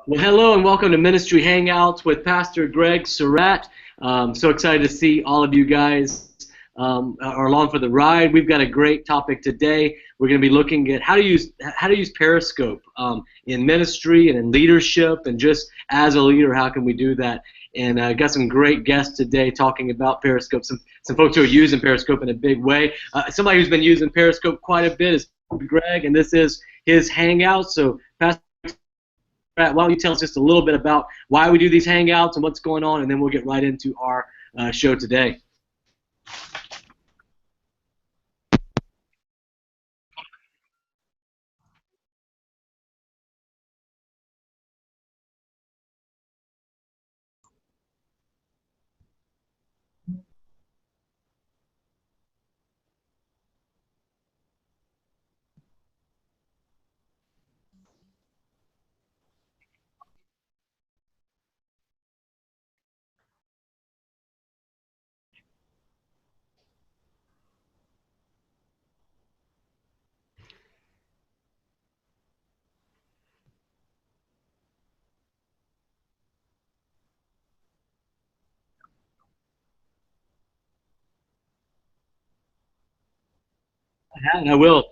Well, hello and welcome to Ministry Hangouts with Pastor Greg Surratt. So excited to see all of you guys are along for the ride. We've got a great topic today. We're going to be looking at how to use Periscope in ministry and in leadership, and just as a leader, how can we do that? And I got some great guests today talking about Periscope. Some folks who are using Periscope in a big way. Somebody who's been using Periscope quite a bit is Greg, and this is his Hangout. So, Pastor, why don't you tell us just a little bit about why we do these Hangouts and what's going on, and then we'll get right into our show today. And I will.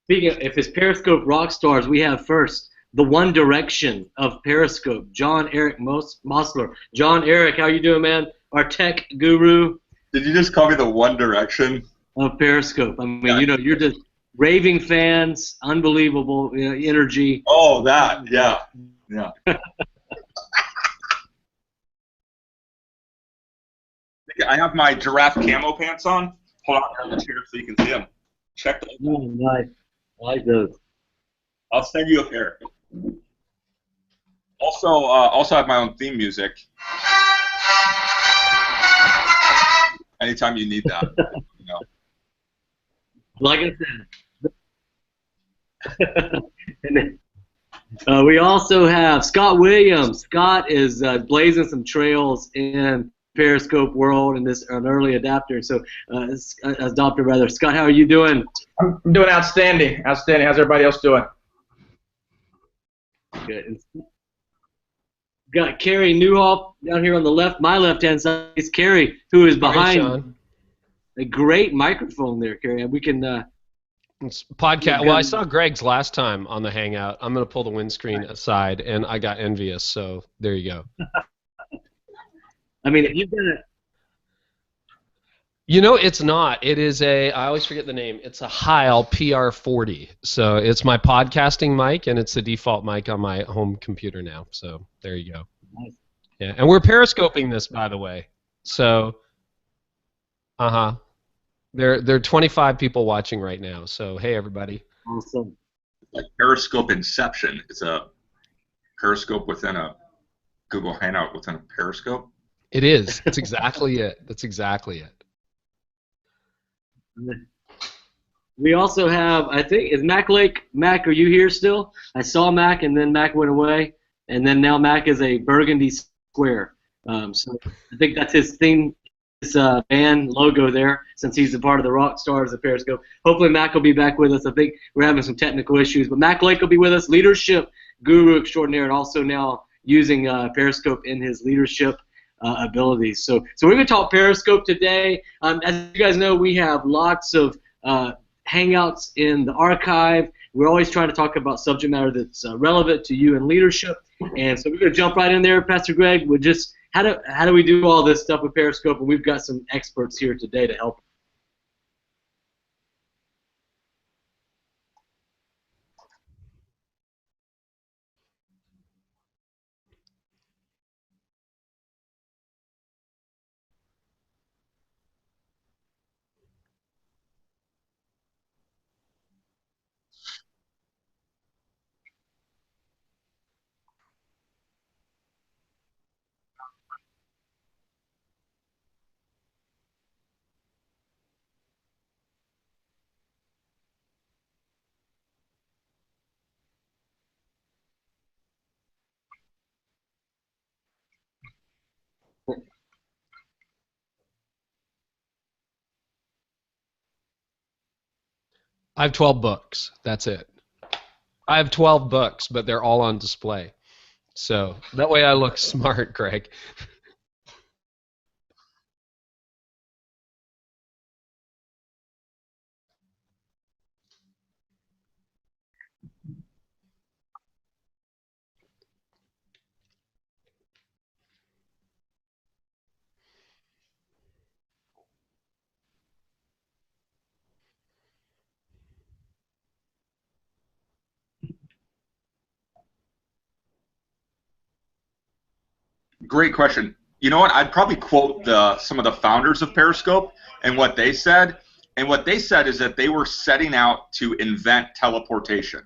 Speaking of, if it's Periscope rock stars, we have first the One Direction of Periscope, John Eric Mosler. John Eric, how you doing, man? Our tech guru Did you just call me the One Direction? of Periscope. I mean, you're just raving fans, unbelievable energy. Oh, that, yeah. I have my giraffe camo pants on. Hold on, I have the chair so you can see them. Check those. Oh, nice. I like those. I'll send you a pair. Also have my own theme music. Anytime you need that, you know. Like I said. And then, we also have Scott Williams. Scott is blazing some trails in Periscope world, and an early adopter. So, adopter rather. Scott, how are you doing? I'm doing outstanding. Outstanding. How's everybody else doing? Good. Got Carrie Newhoff down here on the left, my left-hand side. It's Carrie, who is behind a great microphone there, Carrie. We can. It's podcast. Well, I saw Greg's last time on the Hangout. I'm going to pull the windscreen aside, and I got envious. So there you go. I mean, if you've got a. You know, it's not. It is I always forget the name. It's a Heil PR40. So it's my podcasting mic, and it's the default mic on my home computer now. So there you go. Nice. Yeah, and we're periscoping this, by the way. So, There are 25 people watching right now. So hey, everybody. Awesome. Like Periscope Inception. It's a Periscope within a Google Hangout within a Periscope. It is. That's exactly it. That's exactly it. We also have, I think, is Mac Lake. Mac, are you here still? I saw Mac, and then Mac went away, and then now Mac is a burgundy square. So I think that's his theme, his band logo there, since he's a part of the rock stars of Periscope. Hopefully Mac will be back with us. I think we're having some technical issues, but Mac Lake will be with us, leadership guru extraordinaire, and also now using Periscope in his leadership abilities. So we're going to talk Periscope today. As you guys know, we have lots of Hangouts in the archive. We're always trying to talk about subject matter that's relevant to you in leadership. And so we're going to jump right in there, Pastor Greg. We're just how do we do all this stuff with Periscope? And we've got some experts here today to help. I have 12 books. That's it. I have 12 books, but they're all on display. So that way I look smart, Greg. Great question. You know what? I'd probably quote some of the founders of Periscope and what they said. And what they said is that they were setting out to invent teleportation.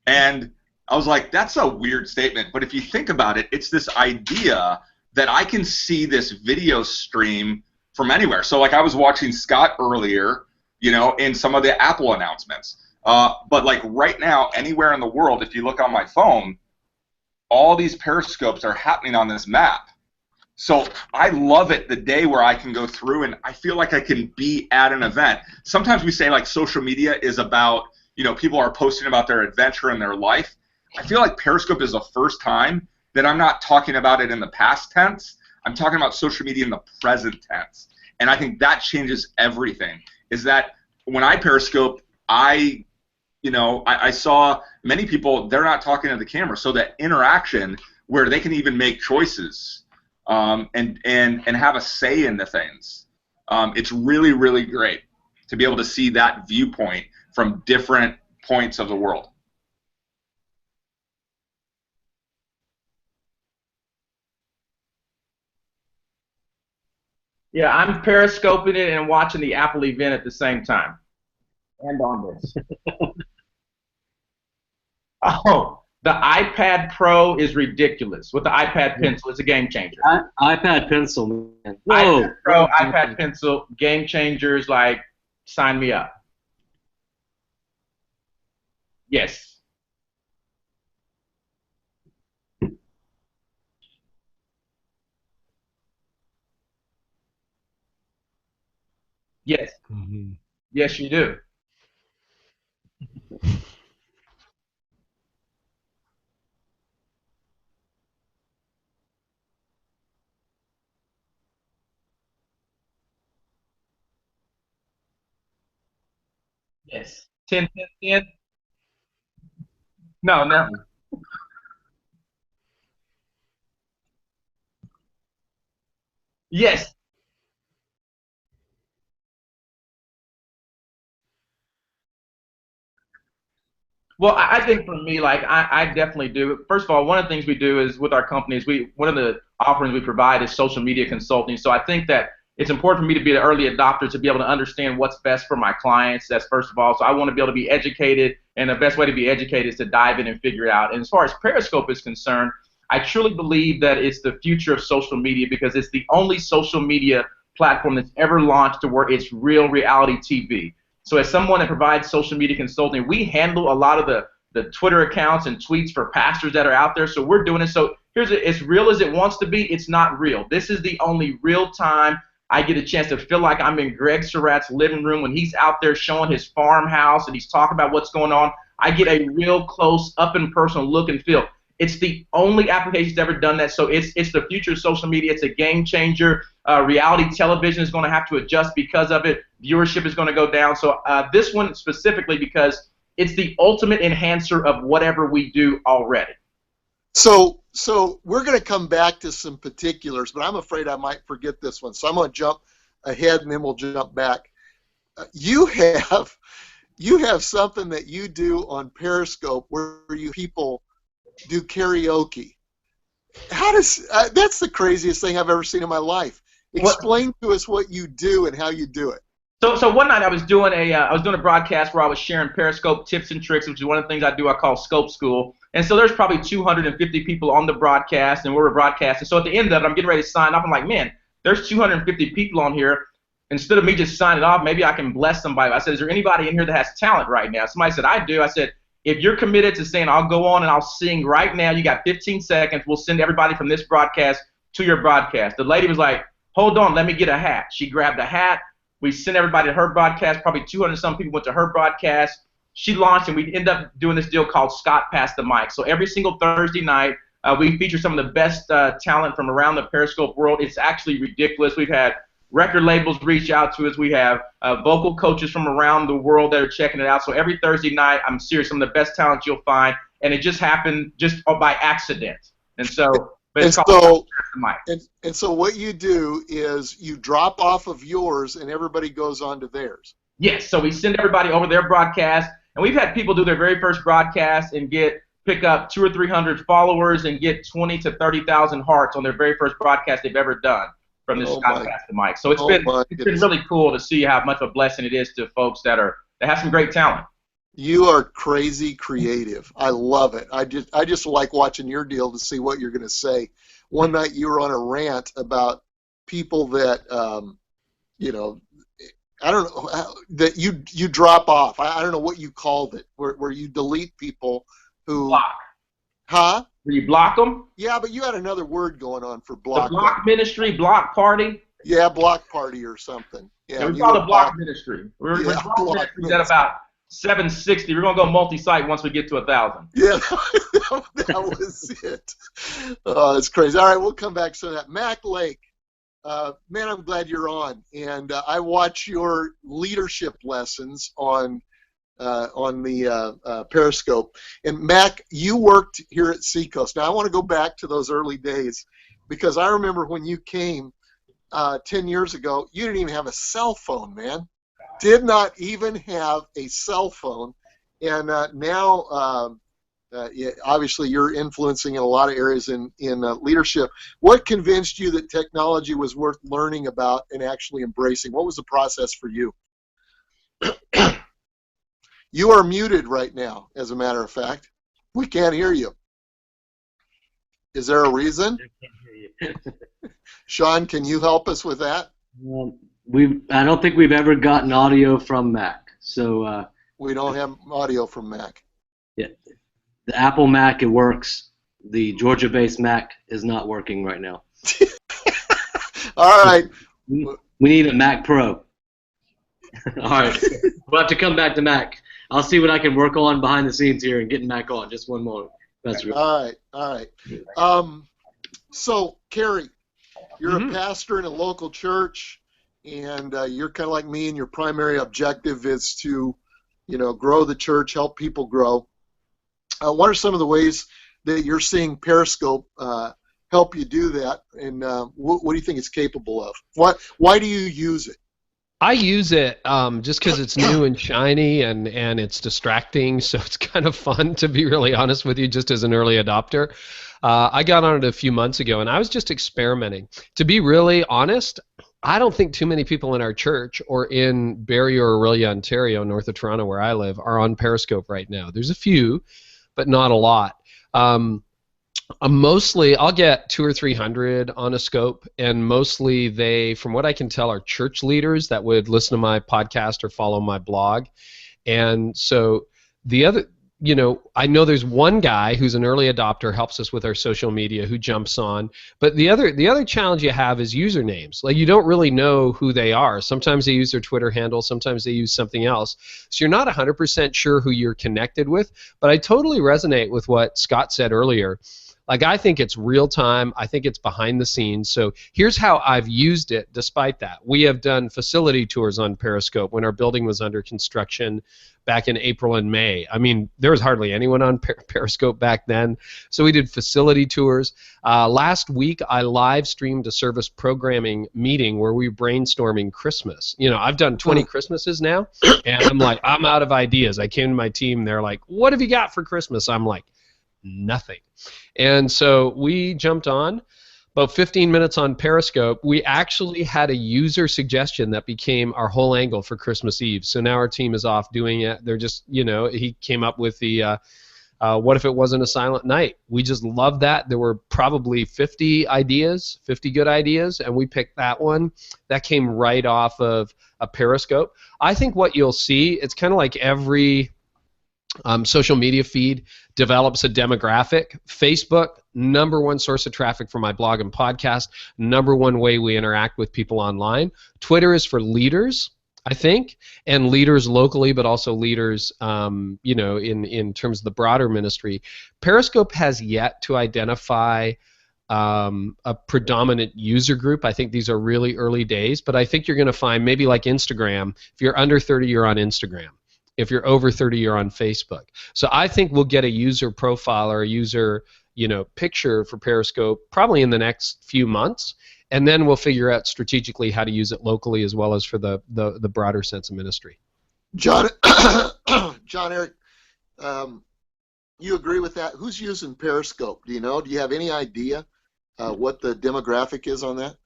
And I was like, that's a weird statement. But if you think about it, it's this idea that I can see this video stream from anywhere. So like I was watching Scott earlier, you know, in some of the Apple announcements. But like right now, anywhere in the world, if you look on my phone, all these periscopes are happening on this map. So I love it the day where I can go through and I feel like I can be at an event. Sometimes we say like social media is about, you know, people are posting about their adventure and their life. I feel like Periscope is the first time that I'm not talking about it in the past tense. I'm talking about social media in the present tense. And I think that changes everything. Is that when I Periscope, I saw many people, they're not talking to the camera. So that interaction where they can even make choices and have a say in the things. It's really, really great to be able to see that viewpoint from different points of the world. Yeah, I'm periscoping it and watching the Apple event at the same time. And on this. Oh, the iPad Pro is ridiculous. With the iPad Pencil, it's a game changer. iPad Pencil, man. Whoa. iPad Pro, iPad Pencil, game changers, like, sign me up. Yes. Yes. Mm-hmm. Yes, you do. Yes. 10, 10, 10. No, no. Yes. Well, I think for me, like I definitely do. First of all, one of the things we do is with our companies, one of the offerings we provide is social media consulting. So I think that it's important for me to be the early adopter to be able to understand what's best for my clients. That's first of all. So I want to be able to be educated, and the best way to be educated is to dive in and figure it out. And as far as Periscope is concerned, I truly believe that it's the future of social media because it's the only social media platform that's ever launched to where it's real reality TV. So as someone that provides social media consulting, we handle a lot of the Twitter accounts and tweets for pastors that are out there. So we're doing it. So here's it. As real as it wants to be, it's not real. This is the only real time I get a chance to feel like I'm in Greg Surratt's living room when he's out there showing his farmhouse and he's talking about what's going on. I get a real close, up and personal look and feel. It's the only application that's ever done that. So it's the future of social media. It's a game changer. Reality television is going to have to adjust because of it. Viewership is going to go down. So this one specifically because it's the ultimate enhancer of whatever we do already. So we're going to come back to some particulars, but I'm afraid I might forget this one. So I'm going to jump ahead and then we'll jump back. You have something that you do on Periscope where you people do karaoke. How does that's the craziest thing I've ever seen in my life. Explain to us what you do and how you do it. So one night I was doing a broadcast where I was sharing Periscope tips and tricks, which is one of the things I do. I call Scope School. And so there's probably 250 people on the broadcast, and we're broadcasting. So at the end of it, I'm getting ready to sign off. I'm like, man, there's 250 people on here. Instead of me just signing off, maybe I can bless somebody. I said, is there anybody in here that has talent right now? Somebody said, I do. I said, if you're committed to saying, I'll go on and I'll sing right now, you got 15 seconds. We'll send everybody from this broadcast to your broadcast. The lady was like, hold on, let me get a hat. She grabbed a hat. We sent everybody to her broadcast. Probably 200-some people went to her broadcast. She launched, and we ended up doing this deal called Scott Pass the Mic. So every single Thursday night, We feature some of the best talent from around the Periscope world. It's actually ridiculous. We've had record labels reach out to us. We have vocal coaches from around the world that are checking it out. So every Thursday night, I'm serious, some of the best talent you'll find. And it just happened just by accident. And so, and so what you do is you drop off of yours and everybody goes on to theirs. Yes, so we send everybody over their broadcast, and we've had people do their very first broadcast and pick up 200 or 300 followers and get 20 to 30,000 hearts on their very first broadcast they've ever done from this Scott Mic. So it's been really cool to see how much of a blessing it is to folks that have some great talent. You are crazy creative. I love it. I just like watching your deal to see what you're going to say. One night you were on a rant about people that, I don't know, that you drop off. I don't know what you called it, where you delete people who... Block. Huh? Where you block them? Yeah, but you had another word going on for block. The block ministry, block party? Yeah, block party or something. Yeah, we call it block ministry. We're block ministry at about 760. We're going to go multi-site once we get to 1,000. Yeah, that was it. Oh, that's crazy. All right, we'll come back to that. Mac Lake, man, I'm glad you're on. And I watch your leadership lessons on the Periscope. And Mac, you worked here at Seacoast. Now, I want to go back to those early days because I remember when you came 10 years ago, you didn't even have a cell phone, man. Did not even have a cell phone, and now obviously you're influencing in a lot of areas in leadership. What convinced you that technology was worth learning about and actually embracing? What was the process for you? You are muted right now, as a matter of fact. We can't hear you. Is there a reason? I can't hear you. Sean, can you help us with that? I don't think we've ever gotten audio from Mac. So we don't have audio from Mac. Yeah, the Apple Mac, it works. The Georgia-based Mac is not working right now. All right. We need a Mac Pro. All right. We'll have to come back to Mac. I'll see what I can work on behind the scenes here and getting Mac on. Just one moment. That's real. All right. So, Kerry, you're a pastor in a local church, and you're kind of like me, and your primary objective is to, grow the church, help people grow. What are some of the ways that you're seeing Periscope help you do that, and what do you think it's capable of? Why do you use it? I use it just because it's new and shiny and it's distracting, so it's kind of fun, to be really honest with you, just as an early adopter. I got on it a few months ago, and I was just experimenting. To be really honest, I don't think too many people in our church or in Barrie or Orillia, Ontario, north of Toronto where I live, are on Periscope right now. There's a few, but not a lot. Mostly, I'll get 200 or 300 on a scope, and mostly they, from what I can tell, are church leaders that would listen to my podcast or follow my blog. And so the other, I know there's one guy who's an early adopter, helps us with our social media, who jumps on. But the other challenge you have is usernames. Like, you don't really know who they are. Sometimes they use their Twitter handle, sometimes they use something else. So you're not 100% sure who you're connected with. But I totally resonate with what Scott said earlier. Like, I think it's real time. I think it's behind the scenes. So here's how I've used it despite that. We have done facility tours on Periscope when our building was under construction back in April and May. I mean, there was hardly anyone on Periscope back then. So we did facility tours. Last week, I live streamed a service programming meeting where we were brainstorming Christmas. I've done 20 Christmases now, and I'm like, I'm out of ideas. I came to my team. They're like, what have you got for Christmas? I'm like, nothing. And so we jumped on about 15 minutes on Periscope. We actually had a user suggestion that became our whole angle for Christmas Eve. So now our team is off doing it. They're just, he came up with the what if it wasn't a silent night? We just loved that. There were probably 50 good ideas, and we picked that one. That came right off of a Periscope. I think what you'll see, it's kind of like every social media feed develops a demographic. Facebook, #1 source of traffic for my blog and podcast, #1 way we interact with people online. Twitter is for leaders. I think, and leaders locally, but also leaders, in terms of the broader ministry. Periscope has yet to identify a predominant user group. I think these are really early days, but I think you're going to find maybe like Instagram. If you're under 30, you're on Instagram. If you're over 30, you're on Facebook. So I think we'll get a user profile or a user, picture for Periscope probably in the next few months, and then we'll figure out strategically how to use it locally as well as for the broader sense of ministry. John, John Eric, you agree with that? Who's using Periscope? Do you know? Do you have any idea what the demographic is on that?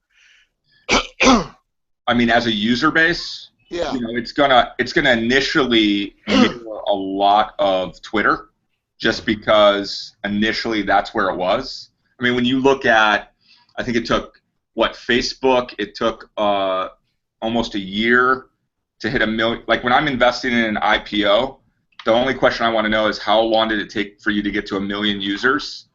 I mean, as a user base, yeah, it's gonna initially mirror a lot of Twitter, just because initially that's where it was. I mean, when you look at, I think it took Facebook. It took almost a year to hit 1 million. Like when I'm investing in an IPO, the only question I want to know is how long did it take for you to get to 1 million users?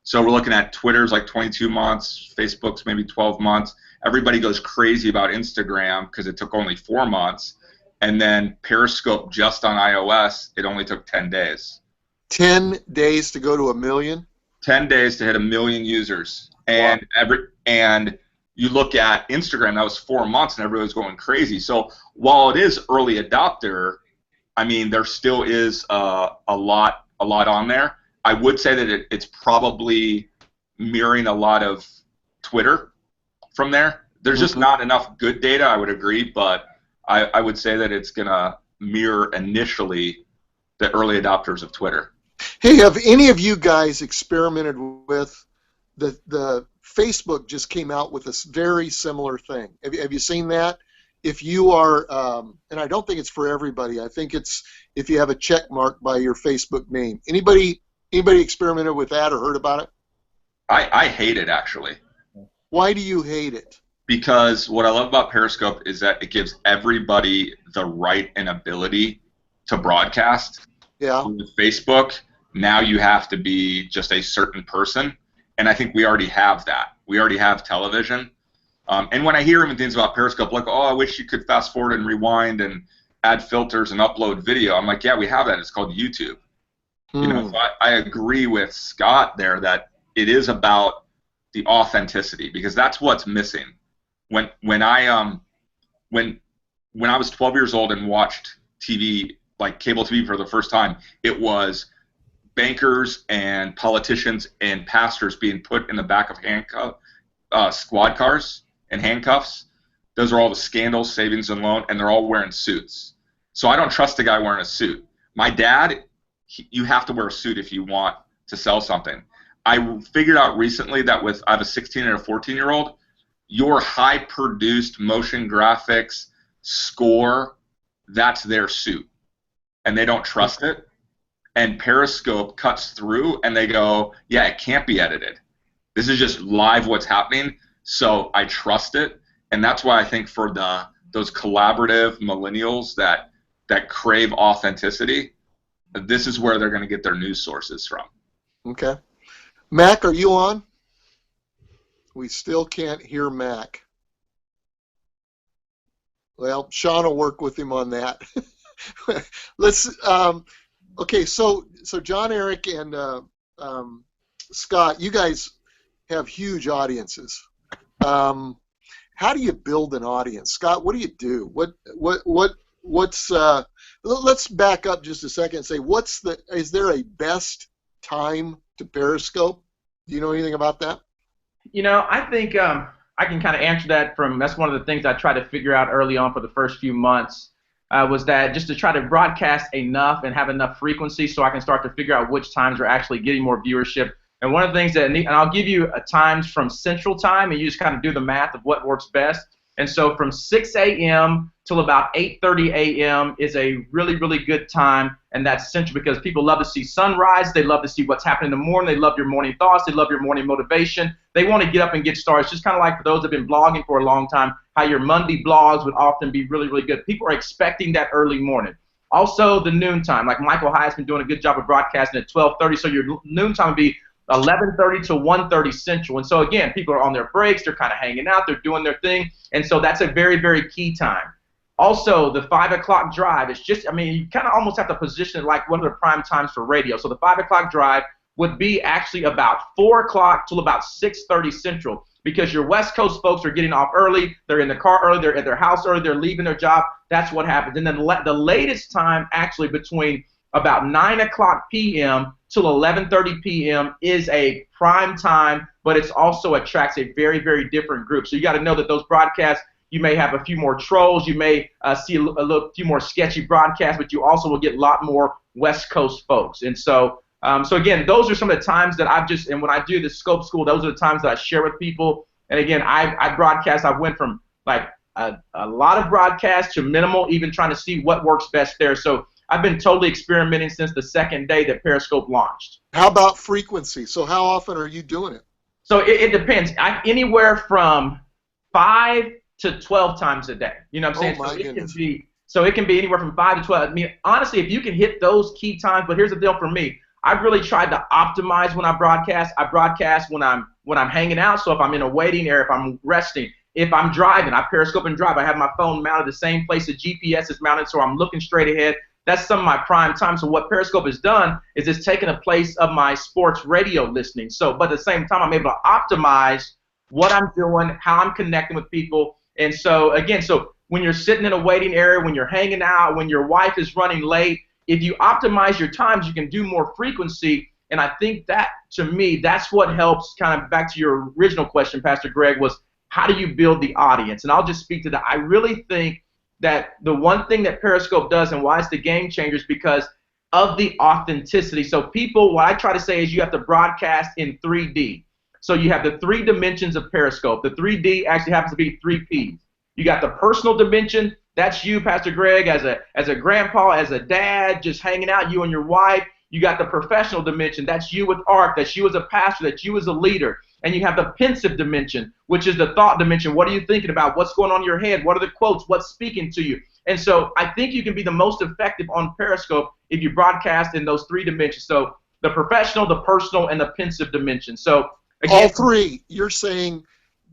So we're looking at Twitter's like 22 months, Facebook's maybe 12 months. Everybody goes crazy about Instagram because it took only 4 months. And then Periscope just on iOS, it only took 10 days. 10 days to go to 1 million? 10 days to hit 1 million users. And and you look at Instagram, that was 4 months and everybody was going crazy. So while it is early adopter, I mean, there still is a lot on there. I would say that it's probably mirroring a lot of Twitter from there. There's just not enough good data, I would agree, but I would say that it's going to mirror initially the early adopters of Twitter. Hey, have any of you guys experimented with the Facebook just came out with a very similar thing? Have you seen that? If you are, and I don't think it's for everybody. I think it's if you have a check mark by your Facebook name. Anybody experimented with that or heard about it? I hate it, actually. Why do you hate it? Because what I love about Periscope is that it gives everybody the right and ability to broadcast. Yeah. With Facebook, now you have to be just a certain person, and I think we already have that. We already have television. And when I hear even things about Periscope, like, oh, I wish you could fast forward and rewind and add filters and upload video, I'm like, yeah, we have that. It's called YouTube. So I agree with Scott there that it is about the authenticity, because that's what's missing. When I was 12 years old and watched TV, like cable TV for the first time, it was bankers and politicians and pastors being put in the back of squad cars and handcuffs. Those are all the scandals, savings and loan, and they're all wearing suits. So I don't trust a guy wearing a suit. My dad, you have to wear a suit if you want to sell something. I figured out recently that I have a 16 and a 14-year-old, your high-produced motion graphics score, that's their suit. And they don't trust it. And Periscope cuts through, and they go, yeah, it can't be edited. This is just live what's happening, so I trust it. And that's why I think for those collaborative millennials that crave authenticity, this is where they're going to get their news sources from. Okay. Mac, are you on? We still can't hear Mac. Well, Sean will work with him on that. Let's. Okay, so John, Eric, and Scott, you guys have huge audiences. How do you build an audience, Scott? What do you do? What's let's back up just a second and say, is there a best time to Periscope? Do you know anything about that? I think I can kind of answer that that's one of the things I tried to figure out early on for the first few months, was that just to try to broadcast enough and have enough frequency so I can start to figure out which times are actually getting more viewership. And one of the things and I'll give you times from Central Time, and you just kind of do the math of what works best. And so from 6 a.m. till about 8:30 a.m. is a really, really good time, and that's Central because people love to see sunrise. They love to see what's happening in the morning. They love your morning thoughts. They love your morning motivation. They want to get up and get started. It's just kind of like for those that have been blogging for a long time, how your Monday blogs would often be really, really good. People are expecting that early morning. Also, the noon time, like Michael Hyatt's been doing a good job of broadcasting at 12:30, so your noon time would be 11:30 to 1:30 Central. And so again, people are on their breaks, they're kind of hanging out, they're doing their thing, and so that's a very, very key time. Also, the 5 o'clock drive, it's just, I mean, you kind of almost have to position it like one of the prime times for radio. So the 5 o'clock drive would be actually about 4 o'clock till about 6:30 Central, because your West Coast folks are getting off early, they're in the car early, they're at their house early, they're leaving their job. That's what happens. And then the latest time, actually between about 9 o'clock p.m. till 11:30 p.m. is a prime time, but it also attracts a very, very different group. So you got to know that those broadcasts, you may have a few more trolls, you may see a few more sketchy broadcasts, but you also will get a lot more West Coast folks. And so, so again, those are some of the times that I've just, and when I do the Scope School, those are the times that I share with people. And again, I broadcast, I went from like a lot of broadcasts to minimal, even trying to see what works best there. So I've been totally experimenting since the second day that Periscope launched. How about frequency? So how often are you doing it? So it depends. Anywhere from 5 to 12 times a day. You know what I'm saying? Oh my goodness. It can be anywhere from 5 to 12. I mean, honestly, if you can hit those key times, but here's the deal for me. I've really tried to optimize when I broadcast. I broadcast when I'm hanging out. So if I'm in a waiting area, if I'm resting, if I'm driving, I Periscope and drive. I have my phone mounted the same place the GPS is mounted, so I'm looking straight ahead. That's some of my prime time. So what Periscope has done is it's taken a place of my sports radio listening. So, but at the same time, I'm able to optimize what I'm doing, how I'm connecting with people. And so, again, so when you're sitting in a waiting area, when you're hanging out, when your wife is running late, if you optimize your times, you can do more frequency. And I think that, to me, that's what helps, kind of back to your original question, Pastor Greg, was how do you build the audience? And I'll just speak to that. I really think that the one thing that Periscope does and why it's the game changer is because of the authenticity. So people, what I try to say is you have to broadcast in 3D. So you have the 3 dimensions of Periscope. The 3D actually happens to be 3 Ps. You got the personal dimension. That's you, Pastor Greg, as a grandpa, as a dad, just hanging out, you and your wife. You got the professional dimension. That's you with art. That's you as a pastor. That's you as a leader. And you have the pensive dimension, which is the thought dimension. What are you thinking about? What's going on in your head? What are the quotes? What's speaking to you? And so I think you can be the most effective on Periscope if you broadcast in those 3 dimensions. So the professional, the personal, and the pensive dimension. So again, all 3. You're saying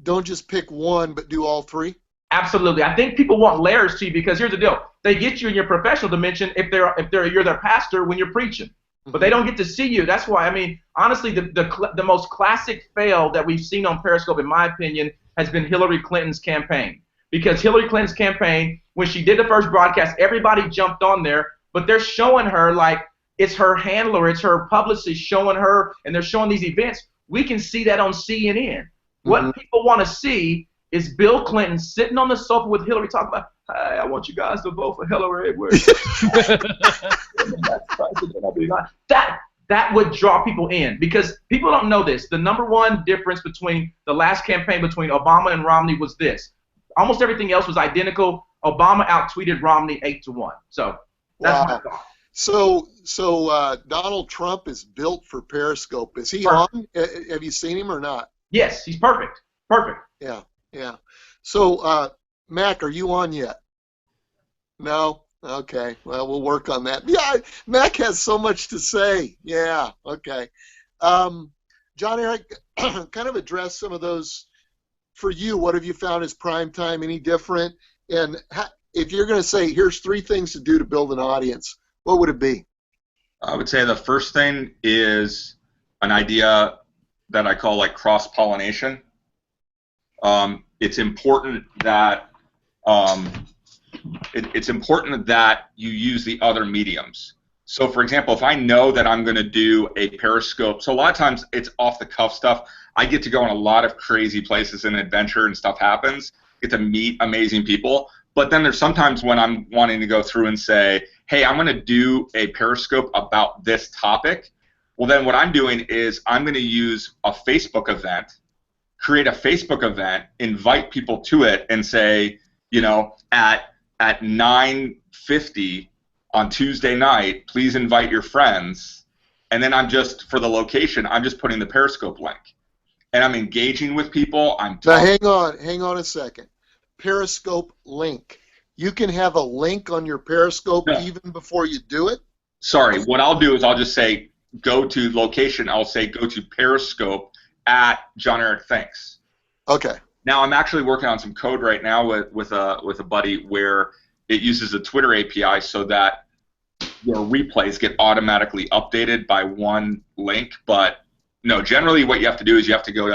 don't just pick one, but do all 3? Absolutely. I think people want layers to you because here's the deal. They get you in your professional dimension if you're their pastor when you're preaching. But they don't get to see you. That's why, I mean, honestly, the most classic fail that we've seen on Periscope, in my opinion, has been Hillary Clinton's campaign. Because Hillary Clinton's campaign, when she did the first broadcast, everybody jumped on there, but they're showing her like it's her handler, it's her publicist showing her, and they're showing these events. We can see that on CNN. What people want to see is Bill Clinton sitting on the sofa with Hillary talking about, hey, I want you guys to vote for Hillary. That would draw people in because people don't know this. The number one difference between the last campaign between Obama and Romney was this. Almost everything else was identical. Obama out-tweeted Romney 8-1. So that's my thought. So Donald Trump is built for Periscope. Is he on? Have you seen him or not? Yes, he's perfect. Perfect. Yeah. So, Mac, are you on yet? No? Okay. Well, we'll work on that. Yeah, Mac has so much to say. Yeah. Okay. John Eric, kind of address some of those for you. What have you found as prime time? Any different? And if you're going to say, here's 3 things to do to build an audience, what would it be? I would say the first thing is an idea that I call like cross-pollination. It's important that it's important that you use the other mediums. So, for example, if I know that I'm going to do a Periscope, so a lot of times it's off-the-cuff stuff. I get to go in a lot of crazy places and adventure and stuff happens. Get to meet amazing people. But then there's sometimes when I'm wanting to go through and say, hey, I'm going to do a Periscope about this topic. Well, then what I'm doing is I'm going to use a Facebook event, create a Facebook event, invite people to it, and say, you know, at 9:50 on Tuesday night, please invite your friends. And then I'm just, for the location, I'm just putting the Periscope link. And I'm engaging with people. Now, hang on a second. Periscope link. You can have a link on your Periscope even before you do it? Sorry, what I'll do is I'll just say, go to location. I'll say, go to Periscope at John Eric Thanks. Okay. Now I'm actually working on some code right now with a buddy where it uses a Twitter API so that your replays get automatically updated by one link. But no, generally what you have to do is you have to go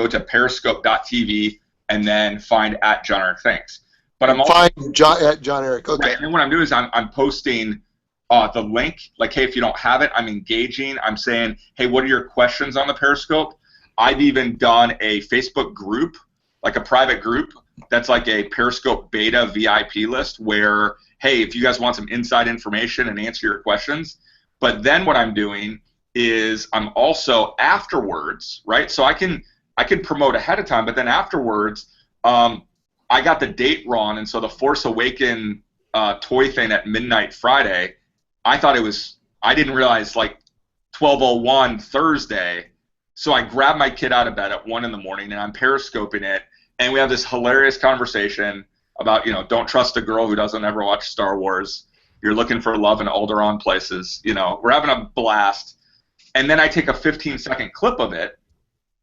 to periscope.tv and then find @JohnEricThinks. But I'm also Find John Eric. Okay. right, and what I'm doing is I'm posting the link. Like, hey, if you don't have it, I'm engaging. I'm saying, hey, what are your questions on the Periscope? I've even done a Facebook group, like a private group, that's like a Periscope beta VIP list where, hey, if you guys want some inside information and answer your questions. But then what I'm doing is I'm also afterwards, right? So I can promote ahead of time, but then afterwards, I got the date wrong, and so the Force Awaken toy thing at midnight Friday, I didn't realize like 12:01 Thursday, so I grabbed my kid out of bed at 1 in the morning, and I'm periscoping it, and we have this hilarious conversation about, don't trust a girl who doesn't ever watch Star Wars. You're looking for love in Alderaan places. We're having a blast, and then I take a 15-second clip of it,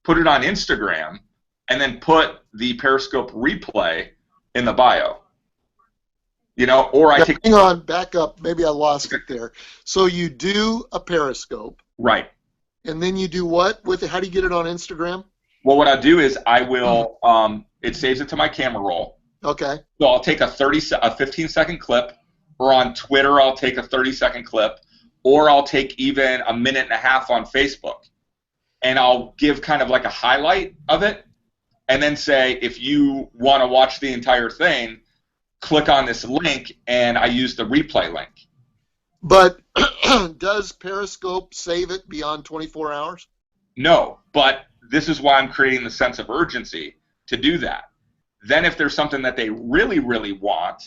put it on Instagram, and then put the Periscope replay in the bio. Or I take... Hang on, back up. Maybe I lost it there. So you do a Periscope. Right. And then you do what with it? How do you get it on Instagram? Well, what I do is I will, it saves it to my camera roll. Okay. So I'll take a 15-second clip, or on Twitter I'll take a 30-second clip, or I'll take even a minute and a half on Facebook. And I'll give kind of like a highlight of it, and then say, if you want to watch the entire thing, click on this link, and I use the replay link. But does Periscope save it beyond 24 hours? No, but this is why I'm creating the sense of urgency to do that. Then if there's something that they really, really want,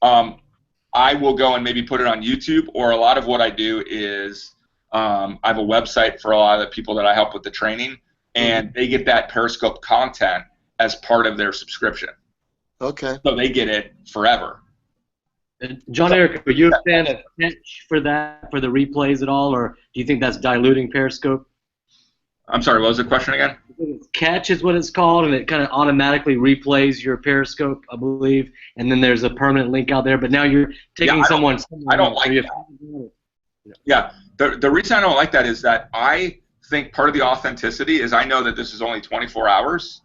I will go and maybe put it on YouTube, or a lot of what I do is I have a website for a lot of the people that I help with the training, and they get that Periscope content as part of their subscription. Okay. So they get it forever. John Eric, are you a fan of Catch for the replays at all, or do you think that's diluting Periscope? I'm sorry, what was the question again? Catch is what it's called, and it kind of automatically replays your Periscope, I believe, and then there's a permanent link out there, but now you're taking someone's... I don't like that. Yeah, the reason I don't like that is that I think part of the authenticity is I know that this is only 24 hours.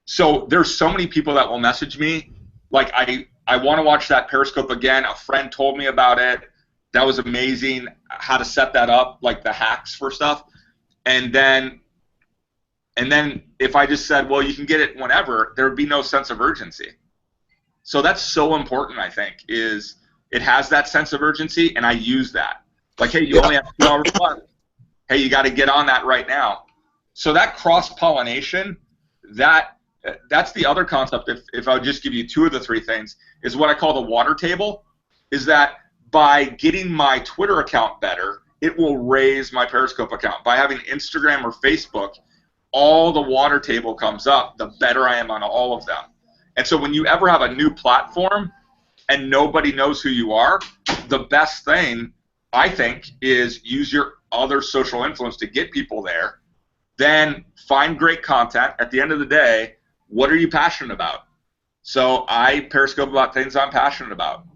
So there's so many people that will message me, like, I want to watch that Periscope again. A friend told me about it. That was amazing, how to set that up, like the hacks for stuff. And then if I just said, well, you can get it whenever, there would be no sense of urgency. So that's so important, I think, is it has that sense of urgency, and I use that. Like, hey, you only have 2 hours left. Hey, you got to get on that right now. So that cross-pollination, that's the other concept, if I would just give you 2 of the 3 things, is what I call the water table, is that by getting my Twitter account better, it will raise my Periscope account. By having Instagram or Facebook, all the water table comes up, the better I am on all of them. And so when you ever have a new platform and nobody knows who you are, the best thing, I think, is use your other social influence to get people there. Then find great content. At the end of the day, what are you passionate about? So I Periscope about things I'm passionate about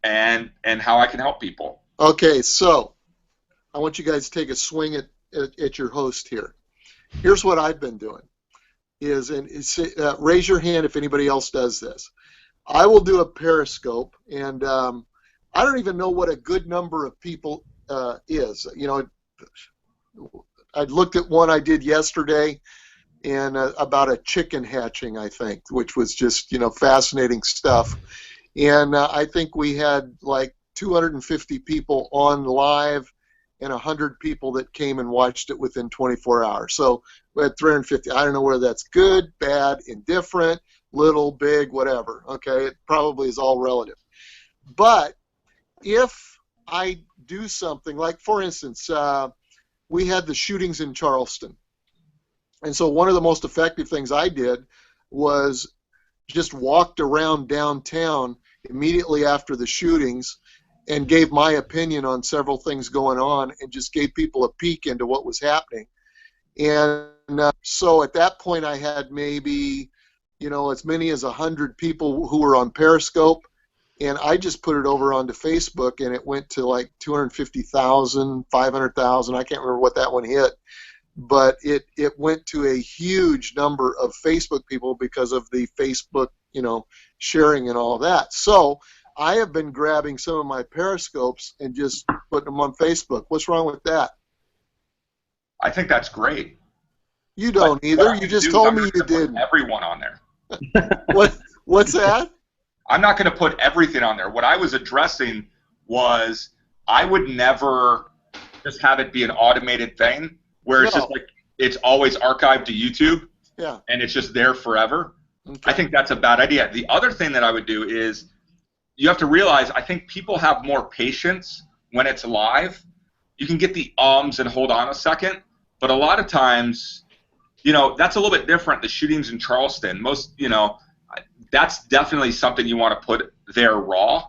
and how I can help people. Okay, so I want you guys to take a swing at your host here. Here's what I've been doing. Raise your hand if anybody else does this. I will do a Periscope, and I don't even know what a good number of people is. I looked at one I did yesterday, and about a chicken hatching, I think, which was just fascinating stuff. And I think we had like 250 people on live, and 100 people that came and watched it within 24 hours. So we had 350. I don't know whether that's good, bad, indifferent, little, big, whatever. Okay, it probably is all relative. But if I do something like, for instance, we had the shootings in Charleston. And so one of the most effective things I did was just walked around downtown immediately after the shootings and gave my opinion on several things going on and just gave people a peek into what was happening. And so at that point I had maybe, as many as 100 people who were on Periscope, and I just put it over onto Facebook, and it went to like 250,000, 500,000. I can't remember what that one hit, but it went to a huge number of Facebook people because of the Facebook, sharing and all that. So I have been grabbing some of my Periscopes and just putting them on Facebook. What's wrong with that? I think that's great. You don't either. You just told me you didn't. Everyone on there. What's that? I'm not going to put everything on there. What I was addressing was I would never just have it be an automated thing where it's just like it's always archived to YouTube and it's just there forever. Okay. I think that's a bad idea. The other thing that I would do is you have to realize I think people have more patience when it's live. You can get the ums and hold on a second, but a lot of times, that's a little bit different. The shootings in Charleston, that's definitely something you want to put there raw.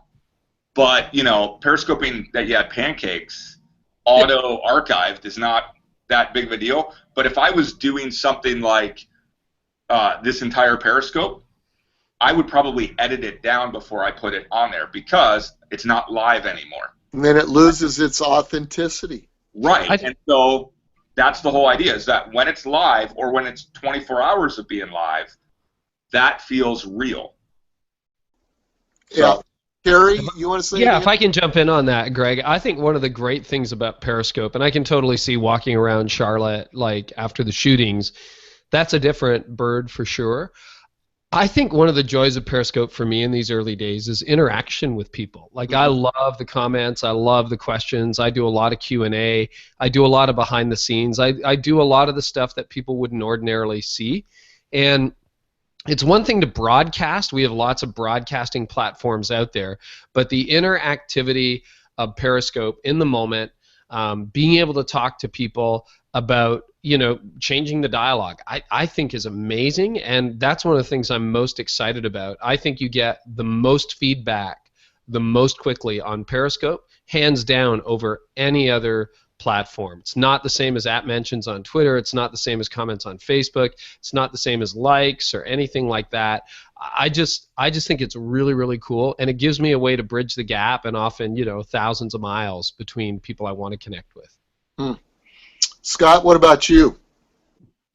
But, periscoping that you had pancakes, auto-archived is not that big of a deal. But if I was doing something like this entire Periscope, I would probably edit it down before I put it on there because it's not live anymore. And then it loses its authenticity. Right. And so that's the whole idea, is that when it's live or when it's 24 hours of being live, that feels real. Yeah. Gary, you want to say Yeah, if I can jump in on that, Greg, I think one of the great things about Periscope, and I can totally see walking around Charlotte like after the shootings, that's a different bird for sure. I think one of the joys of Periscope for me in these early days is interaction with people. Like I love the comments, I love the questions. I do a lot of Q&A. I do a lot of behind the scenes. I do a lot of the stuff that people wouldn't ordinarily see. And it's one thing to broadcast. We have lots of broadcasting platforms out there, but the interactivity of Periscope in the moment, being able to talk to people about changing the dialogue, I think is amazing, and that's one of the things I'm most excited about. I think you get the most feedback the most quickly on Periscope, hands down, over any other platform. It's not the same as @mentions on Twitter. It's not the same as comments on Facebook. It's not the same as likes or anything like that. I just think it's really, really cool, and it gives me a way to bridge the gap, and often thousands of miles between people I want to connect with. Scott, what about you?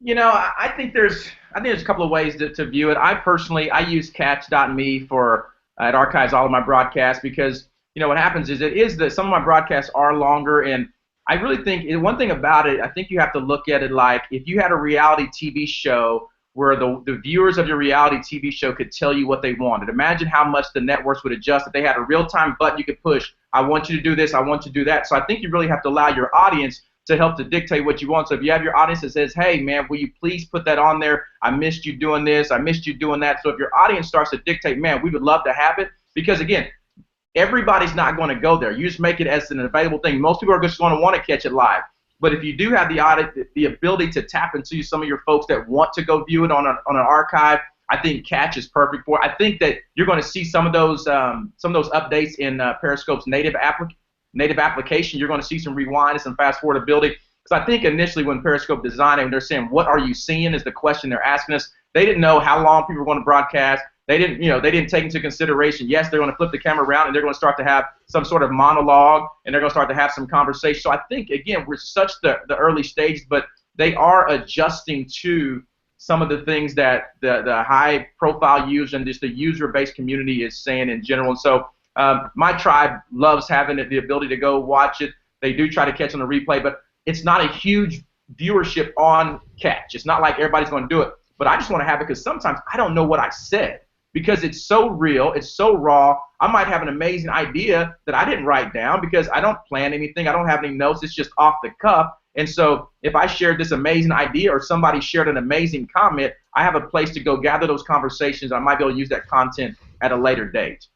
I think there's a couple of ways to view it. I use catch.me for it archives all of my broadcasts because what happens is that some of my broadcasts are longer, and I really think one thing about it, I think you have to look at it like if you had a reality TV show where the viewers of your reality TV show could tell you what they wanted. Imagine how much the networks would adjust if they had a real-time button you could push. I want you to do this. I want you to do that. So I think you really have to allow your audience to help to dictate what you want. So if you have your audience that says, hey, man, will you please put that on there? I missed you doing this. I missed you doing that. So if your audience starts to dictate, man, we would love to have it. Because, again, everybody's not going to go there. You just make it as an available thing. Most people are just going to want to catch it live. But if you do have the ability to tap into some of your folks that want to go view it on an archive, I think Catch is perfect for it. I think that you're going to see some of those updates in Periscope's native application. You're going to see some rewind and some fast forward ability. Because I think initially when Periscope designed it, they're saying, what are you seeing is the question they're asking us. They didn't know how long people were going to broadcast. They didn't take into consideration, yes, they're going to flip the camera around and they're going to start to have some sort of monologue and they're going to start to have some conversation. So I think, again, we're such the early stages, but they are adjusting to some of the things that the high-profile user and just the user-based community is saying in general. And so my tribe loves having the ability to go watch it. They do try to catch on the replay, but it's not a huge viewership on Catch. It's not like everybody's going to do it. But I just want to have it because sometimes I don't know what I said because it's so real, it's so raw. I might have an amazing idea that I didn't write down because I don't plan anything. I don't have any notes. It's just off the cuff. And so if I shared this amazing idea or somebody shared an amazing comment, I have a place to go gather those conversations. I might be able to use that content at a later date.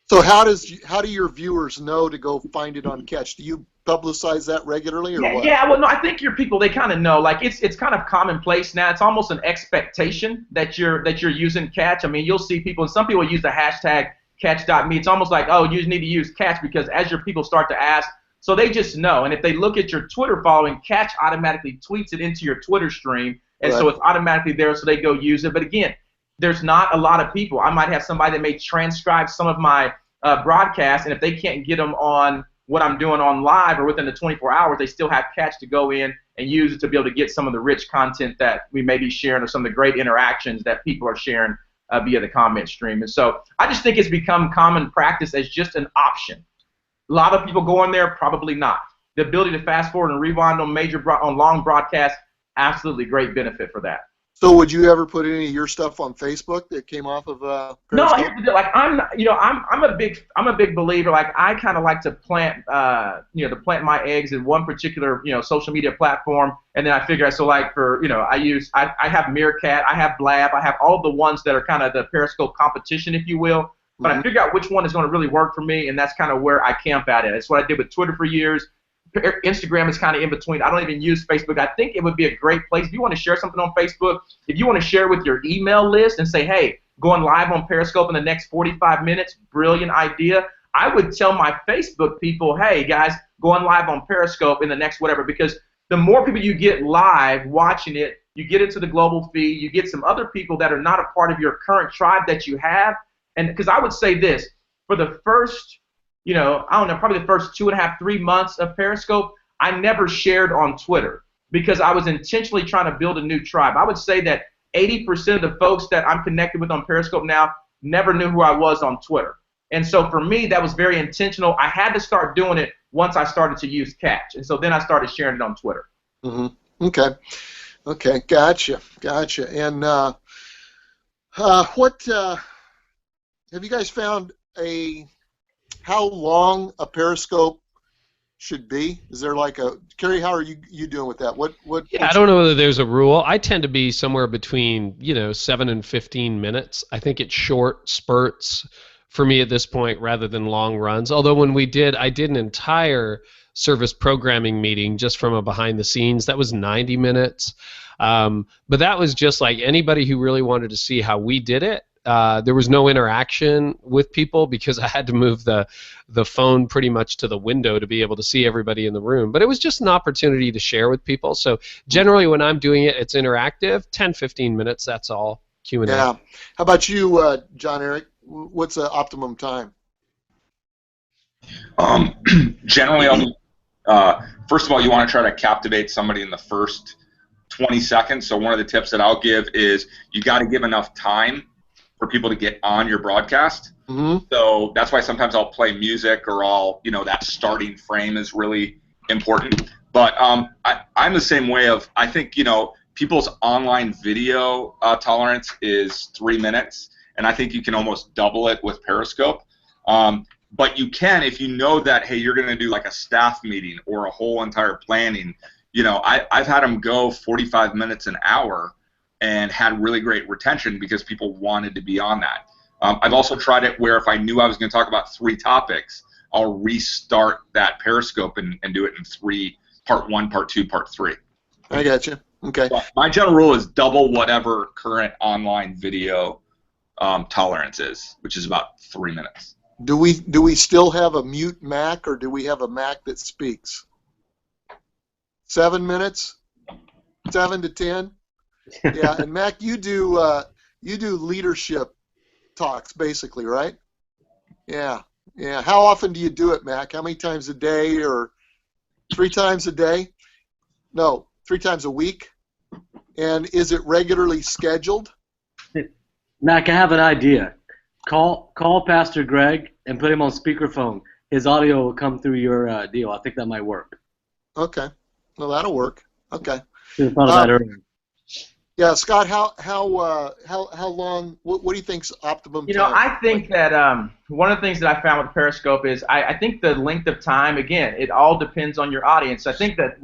So how do your viewers know to go find it on Catch? Do you publicize that regularly or what? Yeah, well, no, I think your people, they kind of know. Like it's kind of commonplace now. It's almost an expectation that you're using Catch. I mean, you'll see people, and some people use the hashtag catch.me. It's almost like, oh, you need to use Catch because as your people start to ask, so they just know. And if they look at your Twitter following, Catch automatically tweets it into your Twitter stream, and so it's automatically there, so they go use it. But again, there's not a lot of people. I might have somebody that may transcribe some of my broadcasts, and if they can't get them on what I'm doing on live or within the 24 hours, they still have catch to go in and use it to be able to get some of the rich content that we may be sharing or some of the great interactions that people are sharing via the comment stream. And so I just think it's become common practice as just an option. A lot of people go on there, probably not. The ability to fast forward and rewind on long broadcasts, absolutely great benefit for that. So would you ever put any of your stuff on Facebook that came off of Periscope? No, here's the deal. Like I'm a big believer. Like I kind of like to plant plant my eggs in one particular social media platform, and then I figure so like for I have Meerkat, I have Blab, I have all the ones that are kind of the Periscope competition, if you will. But I figure out which one is going to really work for me, and that's kind of where I camp at it. It's what I did with Twitter for years. Instagram is kind of in between. I don't even use Facebook. I think it would be a great place if you want to share something on Facebook. If you want to share with your email list and say, hey, going live on Periscope in the next 45 minutes, brilliant idea. I would tell my Facebook people, hey, guys, going live on Periscope in the next whatever, because the more people you get live watching it, you get into the global feed, you get some other people that are not a part of your current tribe that you have. And because I would say this, for the first probably the first 2.5, 3 months of Periscope, I never shared on Twitter because I was intentionally trying to build a new tribe. I would say that 80% of the folks that I'm connected with on Periscope now never knew who I was on Twitter. And so for me, that was very intentional. I had to start doing it once I started to use Catch. And so then I started sharing it on Twitter. Mm-hmm. Okay, gotcha. And what have you guys found how long a Periscope should be? Is there like a Kerry? How are you doing with that? Yeah, I don't know whether there's a rule. I tend to be somewhere between 7 and 15 minutes. I think it's short spurts for me at this point rather than long runs. Although when I did an entire service programming meeting just from a behind the scenes, that was 90 minutes. But that was just like anybody who really wanted to see how we did it. There was no interaction with people because I had to move the phone pretty much to the window to be able to see everybody in the room. But it was just an opportunity to share with people. So generally when I'm doing it, it's interactive, 10, 15 minutes, that's all, Q&A. Yeah. How about you, John Eric? What's the optimum time? Generally, first of all, you want to try to captivate somebody in the first 20 seconds. So one of the tips that I'll give is you got to give enough time for people to get on your broadcast. Mm-hmm. So that's why sometimes I'll play music or that starting frame is really important. But I'm the same way of, I think, people's online video tolerance is 3 minutes, and I think you can almost double it with Periscope. But you can, if you know that, hey, you're going to do like a staff meeting or a whole entire planning. I've had them go 45 minutes, an hour, and had really great retention because people wanted to be on that. I've also tried it where if I knew I was going to talk about 3 topics, I'll restart that Periscope and do it in 3, part 1, part 2, part 3. I got you. Okay. So my general rule is double whatever current online video tolerance is, which is about 3 minutes. Do we still have a mute Mac, or do we have a Mac that speaks? 7 minutes? 7 to 10? Yeah, and Mac, you do leadership talks basically, right? Yeah. How often do you do it, Mac? How many times a day, or 3 times a day? No, 3 times a week. And is it regularly scheduled? Mac, I have an idea. Call Pastor Greg and put him on speakerphone. His audio will come through your deal. I think that might work. Okay. Well, that'll work. Okay. Should have thought of that earlier. Yeah, Scott, how long? What do you think's optimum time? I think that one of the things that I found with Periscope is I think the length of time. Again, it all depends on your audience. I think that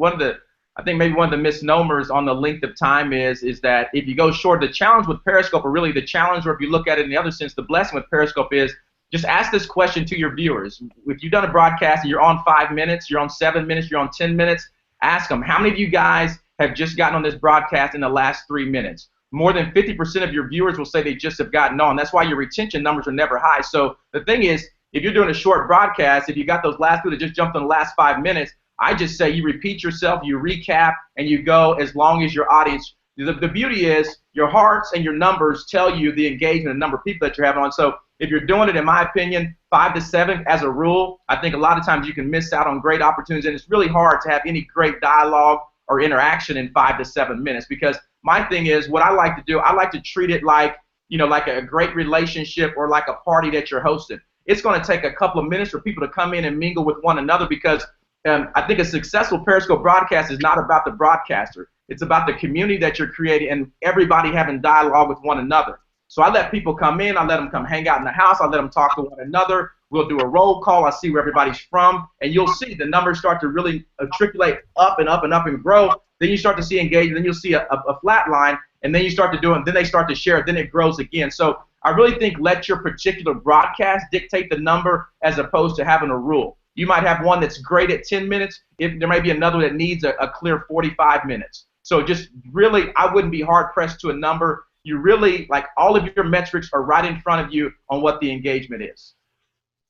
maybe one of the misnomers on the length of time is that if you go short, the challenge with Periscope, or really the challenge, or if you look at it in the other sense, the blessing with Periscope is just ask this question to your viewers. If you've done a broadcast and you're on 5 minutes, you're on 7 minutes, you're on 10 minutes, ask them, how many of you guys have just gotten on this broadcast in the last 3 minutes? More than 50% of your viewers will say they just have gotten on. That's why your retention numbers are never high. So the thing is, if you're doing a short broadcast, if you got those last 2 that just jumped in the last 5 minutes, I just say you repeat yourself, you recap, and you go as long as your audience The beauty is your hearts and your numbers tell you the engagement and number of people that you're having on. So if you're doing it, in my opinion, 5 to 7 as a rule, I think a lot of times you can miss out on great opportunities, and it's really hard to have any great dialogue or interaction in 5 to 7 minutes, because my thing is, what I like to do, I like to treat it like, like a great relationship or like a party that you're hosting. It's going to take a couple of minutes for people to come in and mingle with one another, because I think a successful Periscope broadcast is not about the broadcaster. It's about the community that you're creating and everybody having dialogue with one another. So I let people come in. I let them come hang out in the house. I let them talk to one another. We'll do a roll call. I see where everybody's from. And you'll see the numbers start to really triculate up and up and up and grow. Then you start to see engagement. Then you'll see a flat line. And then you start to do it. And then they start to share it. Then it grows again. So I really think let your particular broadcast dictate the number as opposed to having a rule. You might have one that's great at 10 minutes. If there may be another that needs a clear 45 minutes. So just really, I wouldn't be hard-pressed to a number. You really, like, all of your metrics are right in front of you on what the engagement is.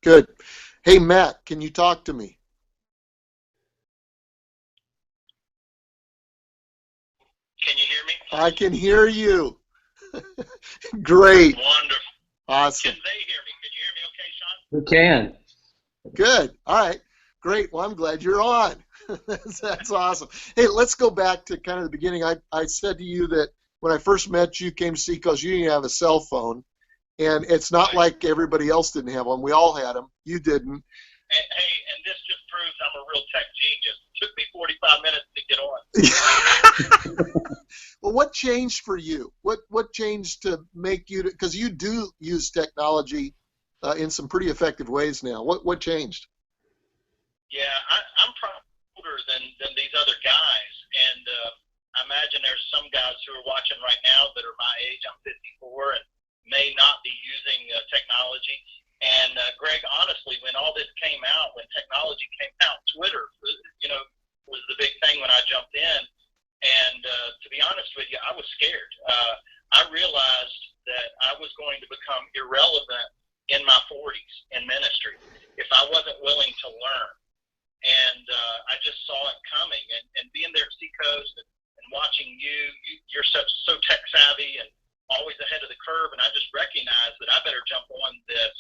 Good. Hey, Matt, can you talk to me? Can you hear me? I can hear you. Great. Wonderful. Awesome. Can they hear me? Can you hear me okay, Sean? We can. Good. All right. Great. Well, I'm glad you're on. That's awesome. Hey, let's go back to kind of the beginning. I said to you that when I first met you, came to Seacoast, you didn't have a cell phone. And it's not like everybody else didn't have one. We all had them. You didn't. And this just proves I'm a real tech genius. It took me 45 minutes to get on. Well, what changed for you? What changed to make you, because you do use technology in some pretty effective ways now. What changed? Yeah, I'm probably older than these other guys. And I imagine there's some guys who are watching right now that are my age. I'm 54 and may not be using technology. And Greg, honestly, when all this came out, when technology came out, Twitter, was the big thing when I jumped in. And to be honest with you, I was scared. I realized that I was going to become irrelevant in my 40s in ministry if I wasn't willing to learn. And I just saw it coming. And being there at Seacoast and watching you're so tech savvy and always ahead of the curve. And I just recognized that I better jump on this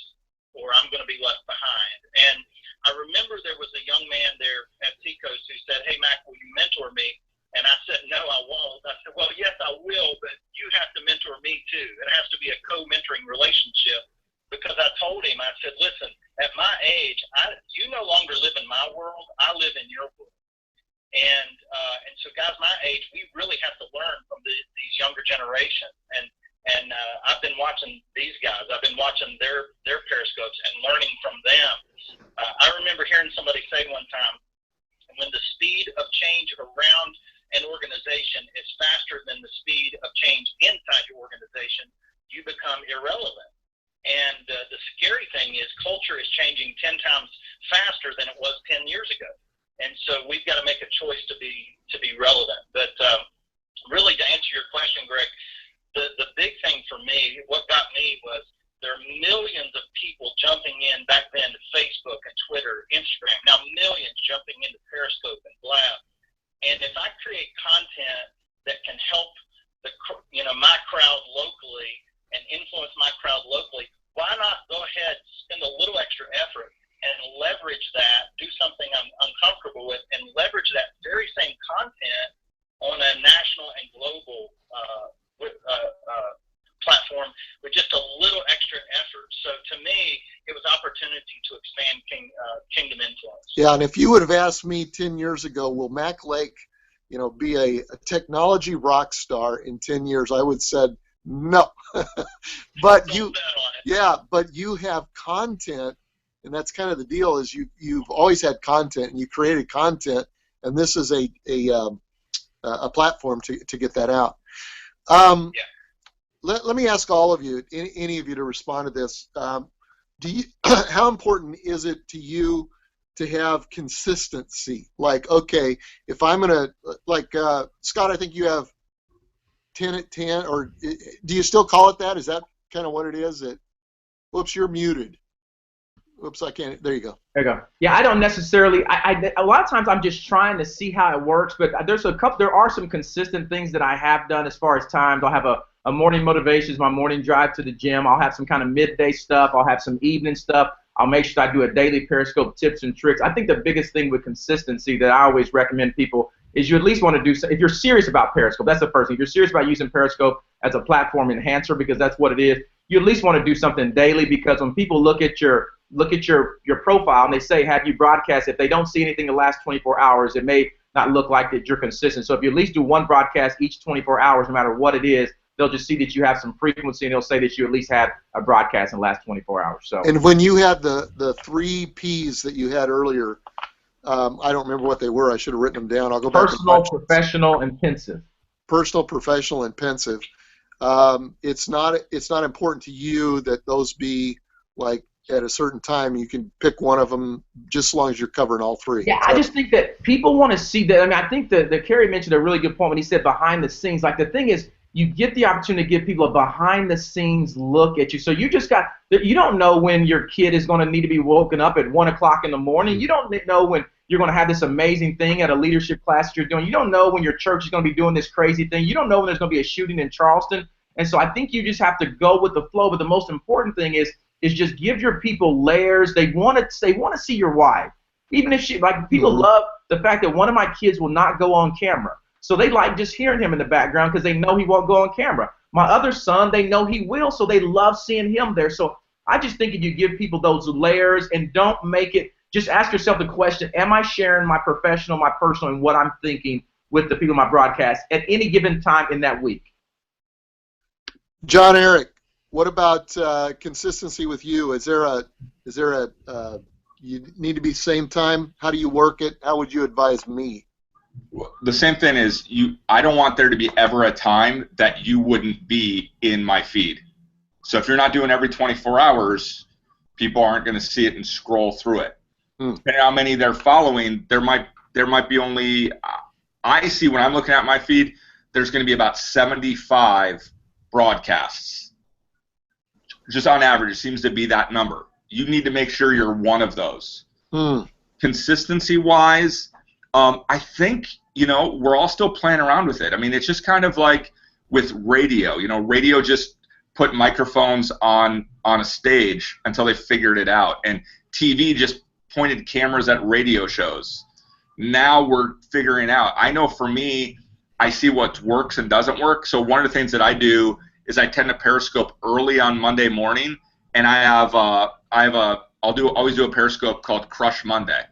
or I'm going to be left behind. And I remember there was a young man there at Seacoast who said, "Hey, Mac, will you mentor me?" And I said, "No, I won't." I said, "Well, yes, I will, but you have to mentor me too. It has to be a co-mentoring relationship." Because I told him, I said, "Listen, at my age, you no longer live in my world. I live in your world." And so guys my age, we really have to learn from these younger generation. And I've been watching these guys. I've been watching their periscopes and learning from them. I remember hearing somebody say one time, when the speed of change around an organization is faster than the speed of change inside your organization, you become irrelevant. And the scary thing is culture is changing 10 times faster than it was 10 years ago. And so we've got to make a choice to be relevant. But really, to answer your question, Greg, the big thing for me, what got me was there are millions of people jumping in back then to Facebook and Twitter, Instagram, now millions jumping into Periscope and Blab. And if I create content that can help my crowd locally and influence my crowd locally, why not go ahead, spend a little extra effort and leverage that, do something I'm uncomfortable with, and leverage that very same content on a national and global platform with just a little extra effort. So to me, it was opportunity to expand kingdom influence. Yeah, and if you would have asked me 10 years ago, will Mac Lake, be a technology rock star in 10 years, I would have said no. But you have content, and that's kind of the deal. Is you've always had content, and you created content, and this is a platform to get that out. Let me ask all of you, any of you, to respond to this. How important is it to you to have consistency? Like, okay, if I'm going to, Scott, I think you have 10 at 10, or do you still call it that? Is that kind of what it is? Whoops, you're muted. Oops, I can't. There you go. There you go. Yeah, I don't necessarily. A lot of times I'm just trying to see how it works, but there are some consistent things that I have done as far as times. I'll have a morning motivations, my morning drive to the gym. I'll have some kind of midday stuff. I'll have some evening stuff. I'll make sure I do a daily Periscope tips and tricks. I think the biggest thing with consistency that I always recommend people is you at least want to do, if you're serious about Periscope, that's the first thing. If you're serious about using Periscope as a platform enhancer, because that's what it is, you at least want to do something daily, because when people look at your profile and they say, have you broadcast? If they don't see anything in the last 24 hours, it may not look like that you're consistent. So if you at least do one broadcast each 24 hours, no matter what it is, they'll just see that you have some frequency, and they'll say that you at least had a broadcast in the last 24 hours. So. And when you had the 3 Ps that you had earlier, I don't remember what they were. I should have written them down. I'll go back. Personal, professional, and pensive. Personal, professional, and pensive. It's not important to you that those be like at a certain time. You can pick one of them just as long as you're covering all 3. Yeah, I just think that people want to see that. I mean, I think that Kerry mentioned a really good point when he said behind the scenes. Like, the thing is, you get the opportunity to give people a behind-the-scenes look at you. So you don't know when your kid is going to need to be woken up at 1 o'clock in the morning. You don't know when you're going to have this amazing thing at a leadership class that you're doing. You don't know when your church is going to be doing this crazy thing. You don't know when there's going to be a shooting in Charleston. And so I think you just have to go with the flow. But the most important thing is just give your people layers. They want to see your wife. Even if people love the fact that one of my kids will not go on camera. So they like just hearing him in the background because they know he won't go on camera. My other son, they know he will, so they love seeing him there. So I just think if you give people those layers and don't make it, just ask yourself the question, am I sharing my professional, my personal, and what I'm thinking with the people in my broadcast at any given time in that week? John Eric, what about consistency with you? Is there a you need to be same time? How do you work it? How would you advise me? The same thing is I don't want there to be ever a time that you wouldn't be in my feed. So if you're not doing every 24 hours, people aren't going to see it and scroll through it. Depending on how many they're following, there might be only, I see when I'm looking at my feed, there's going to be about 75 broadcasts. Just on average, it seems to be that number. You need to make sure you're one of those. Consistency-wise, I think, we're all still playing around with it. I mean, it's just kind of like with radio. Radio just put microphones on a stage until they figured it out. And TV just pointed cameras at radio shows. Now we're figuring out. I know for me, I see what works and doesn't work. So one of the things that I do is I tend to Periscope early on Monday morning, and I'll always do a Periscope called Crush Monday.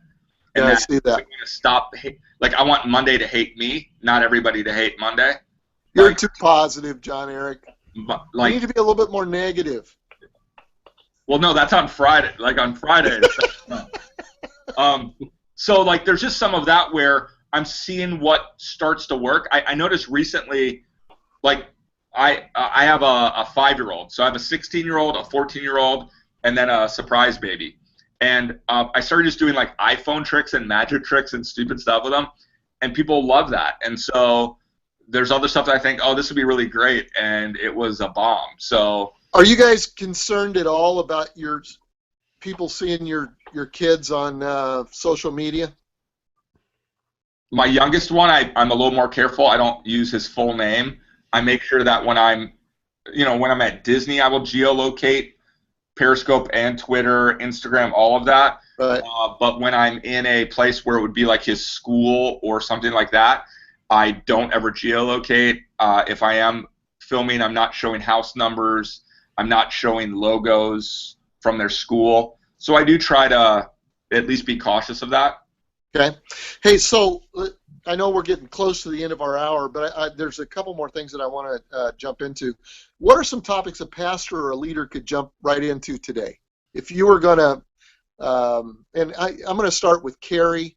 And I see that. I'm gonna stop. I want Monday to hate me, not everybody to hate Monday. You're too positive, John Eric. You need to be a little bit more negative. Well, no, that's on Friday. On Friday. So there's just some of that where I'm seeing what starts to work. I noticed recently, I have a 5-year-old. So I have a 16-year-old, a 14-year-old, and then a surprise baby. And I started just doing iPhone tricks and magic tricks and stupid stuff with them, and people love that. And so there's other stuff that I think, oh, this would be really great, and it was a bomb. So are you guys concerned at all about your people seeing your kids on social media? My youngest one, I'm a little more careful. I don't use his full name. I make sure that when I'm at Disney, I will geolocate Periscope and Twitter, Instagram, all of that. Right. But when I'm in a place where it would be like his school or something like that, I don't ever geolocate. If I am filming, I'm not showing house numbers. I'm not showing logos from their school. So I do try to at least be cautious of that. Okay. Hey, so I know we're getting close to the end of our hour, but there's a couple more things that I want to jump into. What are some topics a pastor or a leader could jump right into today? If you were going to, and I'm going to start with Kerry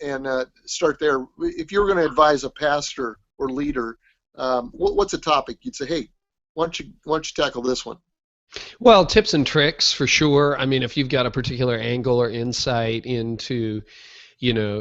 and start there. If you were going to advise a pastor or leader, what's a topic you'd say, hey, why don't you tackle this one? Well, tips and tricks for sure. I mean, if you've got a particular angle or insight into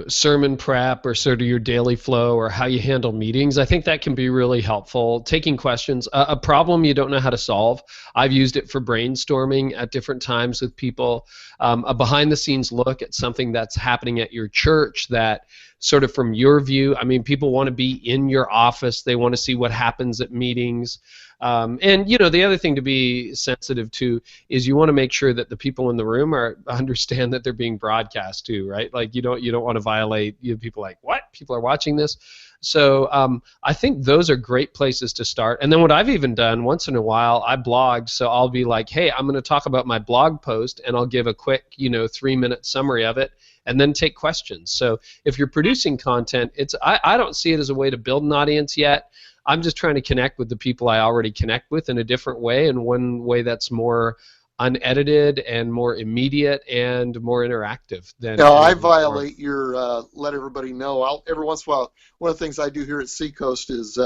sermon prep or sort of your daily flow or how you handle meetings. I think that can be really helpful. Taking questions, a problem you don't know how to solve. I've used it for brainstorming at different times with people. A behind-the-scenes look at something that's happening at your church that sort of from your view, I mean, people want to be in your office. They want to see what happens at meetings. And the other thing to be sensitive to is you want to make sure that the people in the room understand that they're being broadcast to, right? Like you don't want to violate. People like, what? People are watching this. So I think those are great places to start. And then what I've even done once in a while, I blog, so I'll be like, hey, I'm going to talk about my blog post, and I'll give a quick 3-minute summary of it, and then take questions. So if you're producing content, I don't see it as a way to build an audience yet. I'm just trying to connect with the people I already connect with in a different way, and one way that's more unedited and more immediate and more interactive than. No, I violate your let everybody know. Every once in a while, one of the things I do here at Seacoast is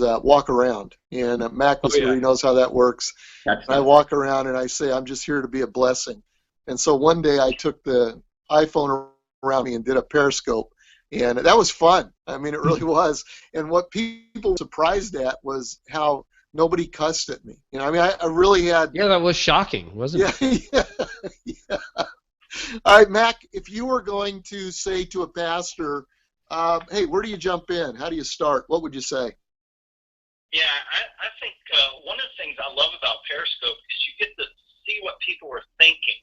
walk around, and Mac was here. He knows how that works. I walk around and I say, I'm just here to be a blessing. And so one day I took the iPhone around me and did a Periscope. And that was fun. I mean, it really was. And what people were surprised at was how nobody cussed at me. I mean, I really had... Yeah, that was shocking, wasn't it? Yeah. All right, Mac, if you were going to say to a pastor, hey, where do you jump in? How do you start? What would you say? Yeah, I think one of the things I love about Periscope is you get to see what people are thinking.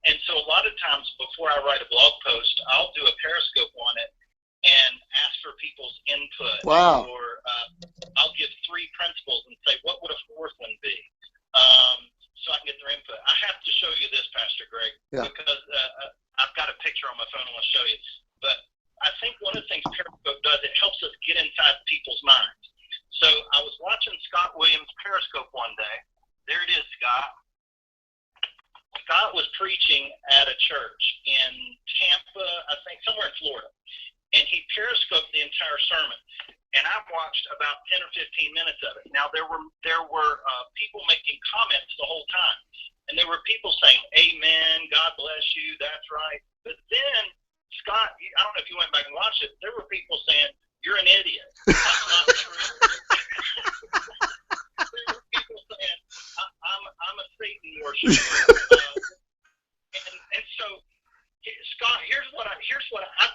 And so a lot of times before I write a blog post, I'll do a Periscope on it and ask for people's input. Wow. Or I'll give 3 principles and say, what would a 4th one be? So I can get their input. I have to show you this, Pastor Greg, because I've got a picture on my phone I want to show you. But I think one of the things Periscope does, it helps us get inside people's minds. So I was watching Scott Williams' Periscope one day. There it is, Scott. Scott was preaching at a church in Tampa, I think, somewhere in Florida. And he periscoped the entire sermon, and I watched about 10 or 15 minutes of it. Now there were people making comments the whole time, and there were people saying, "Amen, God bless you, that's right." But then Scott, I don't know if you went back and watched it. There were people saying, "You're an idiot. That's not true." There were people saying, "I'm a Satan worshiper," and so. Scott, here's what I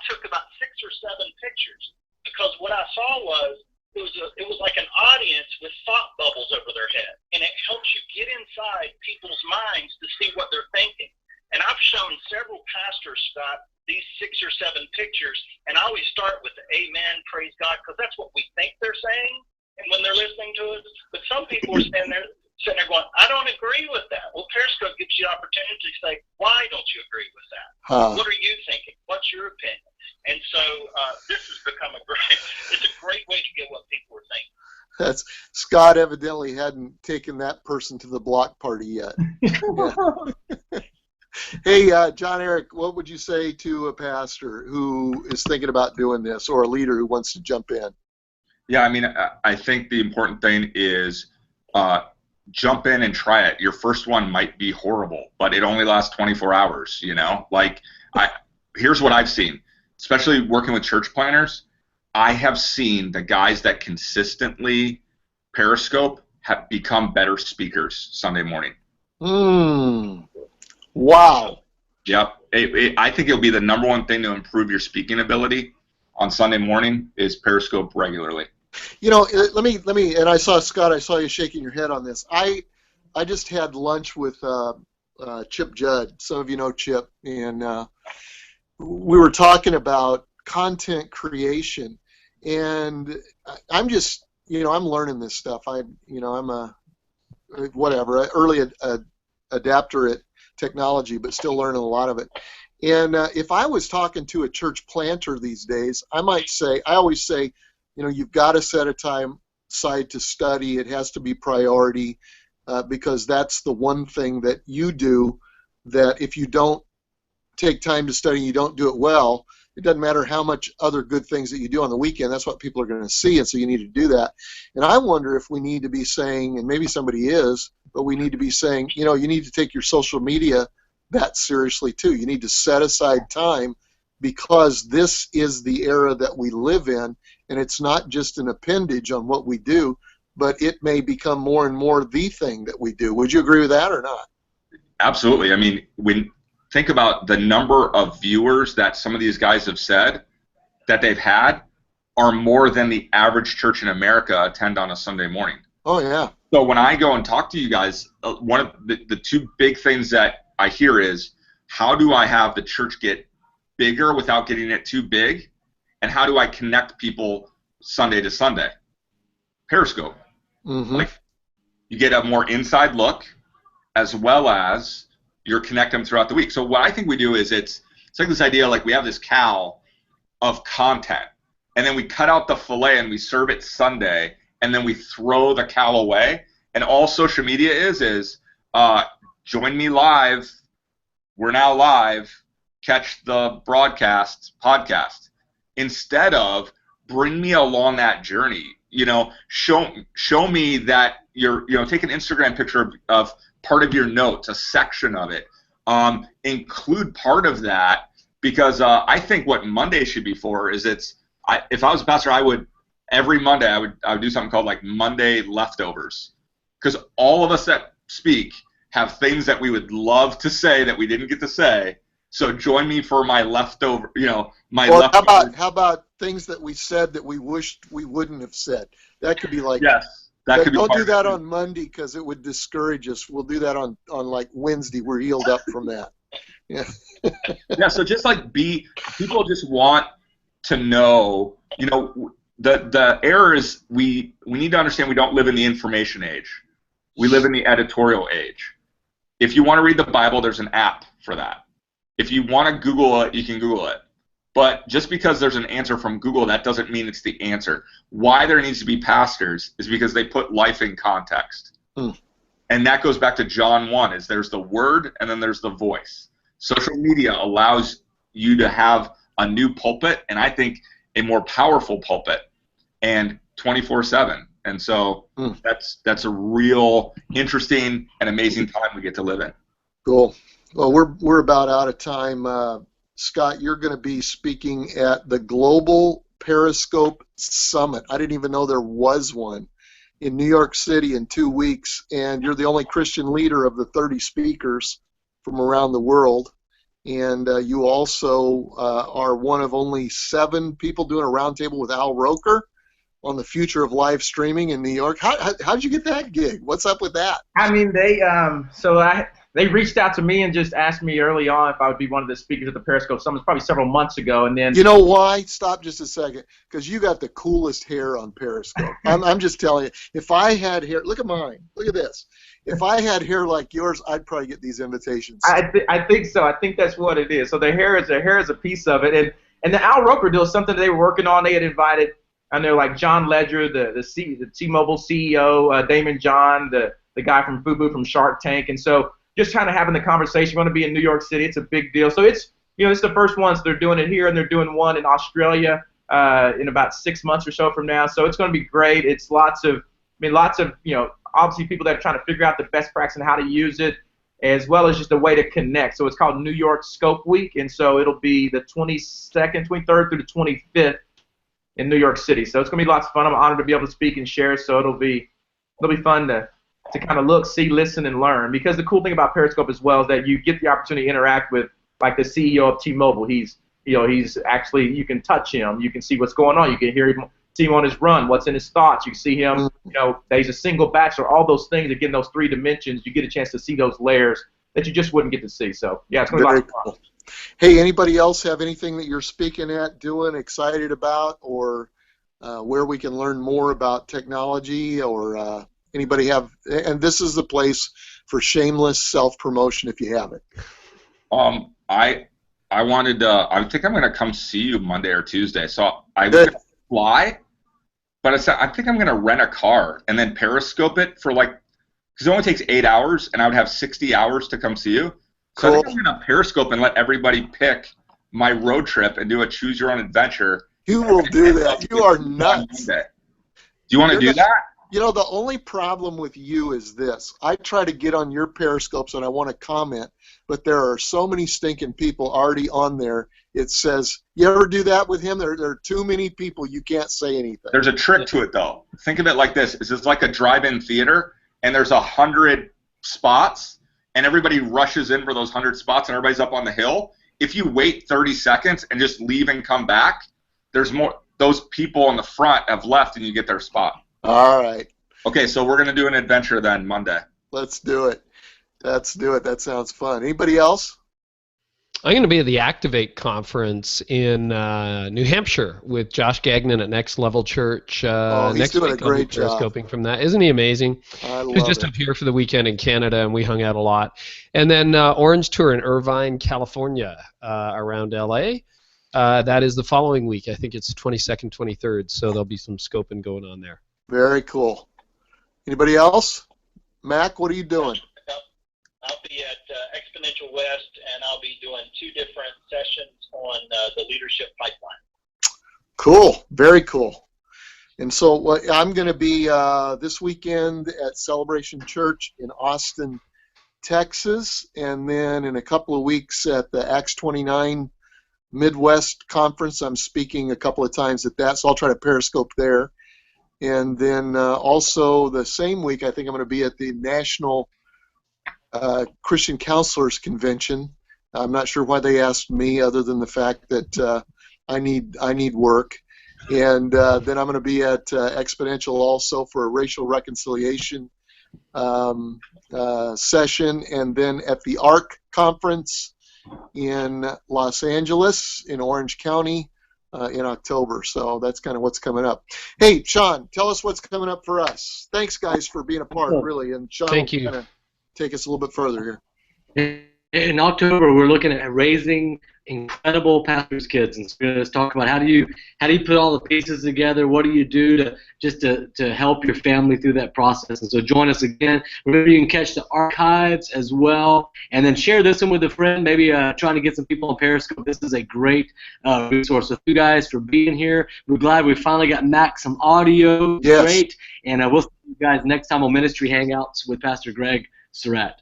took about 6 or 7 pictures, because what I saw was it was like an audience with thought bubbles over their head, and it helps you get inside people's minds to see what they're thinking. And I've shown several pastors, Scott, these 6 or 7 pictures, and I always start with the amen, praise God, because that's what we think they're saying, and when they're listening to us. But some people are sitting there going, I don't agree with that. Well, Periscope gives you the opportunity to say, why don't you agree with that? What are you thinking? What's your opinion? And so this has become it's a great way to get what people are thinking. Scott evidently hadn't taken that person to the block party yet. Hey, John Eric, what would you say to a pastor who is thinking about doing this, or a leader who wants to jump in? Yeah, I mean, I think the important thing is jump in and try it. Your first one might be horrible, but it only lasts 24 hours, Like, here's what I've seen, especially working with church planners. I have seen the guys that consistently Periscope have become better speakers Sunday morning. Wow. Yep. I think it'll be the number one thing to improve your speaking ability on Sunday morning is Periscope regularly. Let me, and I saw, Scott, I saw you shaking your head on this. I just had lunch with Chip Judd. Some of you know Chip, and we were talking about content creation, and I'm just, I'm learning this stuff. I'm a early adapter at technology, but still learning a lot of it. And if I was talking to a church planter these days, I always say, you've got to set a time aside to study. It has to be priority, because that's the one thing that you do that if you don't take time to study and you don't do it well, it doesn't matter how much other good things that you do on the weekend, that's what people are going to see, and so you need to do that. And I wonder if we need to be saying, and maybe somebody is, but we need to be saying, you need to take your social media that seriously too. You need to set aside time, because this is the era that we live in, and it's not just an appendage on what we do, but it may become more and more the thing that we do. Would you agree with that or not? Absolutely. I mean, think about the number of viewers that some of these guys have said that they've had are more than the average church in America attend on a Sunday morning. Oh, yeah. So when I go and talk to you guys, one of the two big things that I hear is, how do I have the church get bigger without getting it too big? And how do I connect people Sunday to Sunday? Periscope. Mm-hmm. Like, you get a more inside look, as well as you're connecting them throughout the week. So what I think we do is it's like this idea, like we have this cow of content, and then we cut out the fillet and we serve it Sunday, and then we throw the cow away. And all social media is join me live. We're now live. Catch the podcast. Instead of bring me along that journey. Show me that take an Instagram picture of part of your notes, a section of it. Include part of that, because I think what Monday should be for is if I was a pastor, every Monday I would do something called like Monday leftovers, because all of us that speak have things that we would love to say that we didn't get to say. So join me for my leftover, leftovers. How about things that we said that we wished we wouldn't have said? That could be like, yes, that could be. Don't do that on Monday because it would discourage us. We'll do that on like Wednesday. We're healed up from that. Yeah. Yeah. So just like people just want to know, the error is we need to understand we don't live in the information age. We live in the editorial age. If you want to read the Bible, there's an app for that. If you want to Google it, you can Google it. But just because there's an answer from Google, that doesn't mean it's the answer. Why there needs to be pastors is because they put life in context. And that goes back to John 1, is there's the word and then there's the voice. Social media allows you to have a new pulpit, and I think a more powerful pulpit, and 24/7. And so that's a real interesting and amazing time we get to live in. Cool. Well, we're about out of time. Scott, you're going to be speaking at the Global Periscope Summit. I didn't even know there was one in New York City in 2 weeks, and you're the only Christian leader of the 30 speakers from around the world. And you also are one of only 7 people doing a roundtable with Al Roker on the future of live streaming in New York. How did you get that gig? What's up with that? I mean, they reached out to me and just asked me early on if I would be one of the speakers at the Periscope Summit, probably several months ago, and then. You know why? Stop just a second. Because you got the coolest hair on Periscope. I'm just telling you. If I had hair, look at mine. Look at this. If I had hair like yours, I'd probably get these invitations. I think so. I think that's what it is. So the hair is a piece of it, and the Al Roker deal is something they were working on. They had invited, I know, like John Ledger, the T-Mobile CEO, Damon John, the guy from FUBU from Shark Tank, and so. Just kind of having the conversation. We want to be in New York City. It's a big deal. So it's the first ones. They're doing it here, and they're doing one in Australia in about 6 months or so from now. So it's going to be great. It's lots of obviously people that are trying to figure out the best practice and how to use it, as well as just a way to connect. So it's called New York Scope Week, and so it'll be the 22nd, 23rd through the 25th in New York City. So it's going to be lots of fun. I'm honored to be able to speak and share. So it'll be fun to kind of look, see, listen, and learn. Because the cool thing about Periscope as well is that you get the opportunity to interact with, like, the CEO of T-Mobile. He's actually, you can touch him, you can see what's going on, you can see him on his run, what's in his thoughts, you can see him, he's a single bachelor, all those things, again, those 3 dimensions, you get a chance to see those layers that you just wouldn't get to see. So, yeah, it's going to be a lot of fun. Cool. Hey, anybody else have anything that you're speaking at, doing, excited about, or where we can learn more about technology, or anybody have, and this is the place for shameless self-promotion if you have it. I wanted to, I think I'm going to come see you Monday or Tuesday. So I was going to fly, but I said, I think I'm going to rent a car and then Periscope it for because it only takes 8 hours and I would have 60 hours to come see you. So I think I'm going to Periscope and let everybody pick my road trip and do a choose your own adventure. You will do that. You are nuts. Do you want to do that? You know, the only problem with you is this. I try to get on your Periscopes and I want to comment, but there are so many stinking people already on there. It says, you ever do that with him? There are too many people. You can't say anything. There's a trick to it, though. Think of it like this. It's like a drive-in theater, and there's 100 spots, and everybody rushes in for those 100 spots, and everybody's up on the hill. If you wait 30 seconds and just leave and come back, there's more. Those people on the front have left, and you get their spot. All right. Okay, so we're going to do an adventure then Monday. Let's do it. Let's do it. That sounds fun. Anybody else? I'm going to be at the Activate conference in New Hampshire with Josh Gagnon at Next Level Church. He's next doing week. a great job. Periscoping from that. Isn't he amazing? I love He was just it. up here for the weekend in Canada, and we hung out a lot. And then Orange Tour in Irvine, California, around LA. That is the following week. I think it's 22nd, 23rd, so there'll be some scoping going on there. Very cool. Anybody else? Mac, what are you doing? I'll be at Exponential West, and I'll be doing 2 different sessions on the leadership pipeline. Cool. Very cool. And so I'm going to be this weekend at Celebration Church in Austin, Texas, and then in a couple of weeks at the Acts 29 Midwest Conference. I'm speaking a couple of times at that, so I'll try to Periscope there. And then also the same week, I think I'm going to be at the National Christian Counselors Convention. I'm not sure why they asked me, other than the fact that I need work. And then I'm going to be at Exponential also for a racial reconciliation session, and then at the ARC conference in Los Angeles in Orange County in October. So that's kind of what's coming up. Hey, Sean, tell us what's coming up for us. Thanks, guys, for being a part, really. And Sean Thank will you. kind of take us a little bit further here. In October, we're looking at raising incredible pastors' kids, and so we're going to talk about how do you put all the pieces together. What do you do to help your family through that process? And so join us again. Remember, you can catch the archives as well, and then share this one with a friend. Maybe trying to get some people on Periscope. This is a great resource. So, thank you guys for being here. We're glad we finally got Mac some audio. Yes. Great, and we'll see you guys next time on Ministry Hangouts with Pastor Greg Surratt.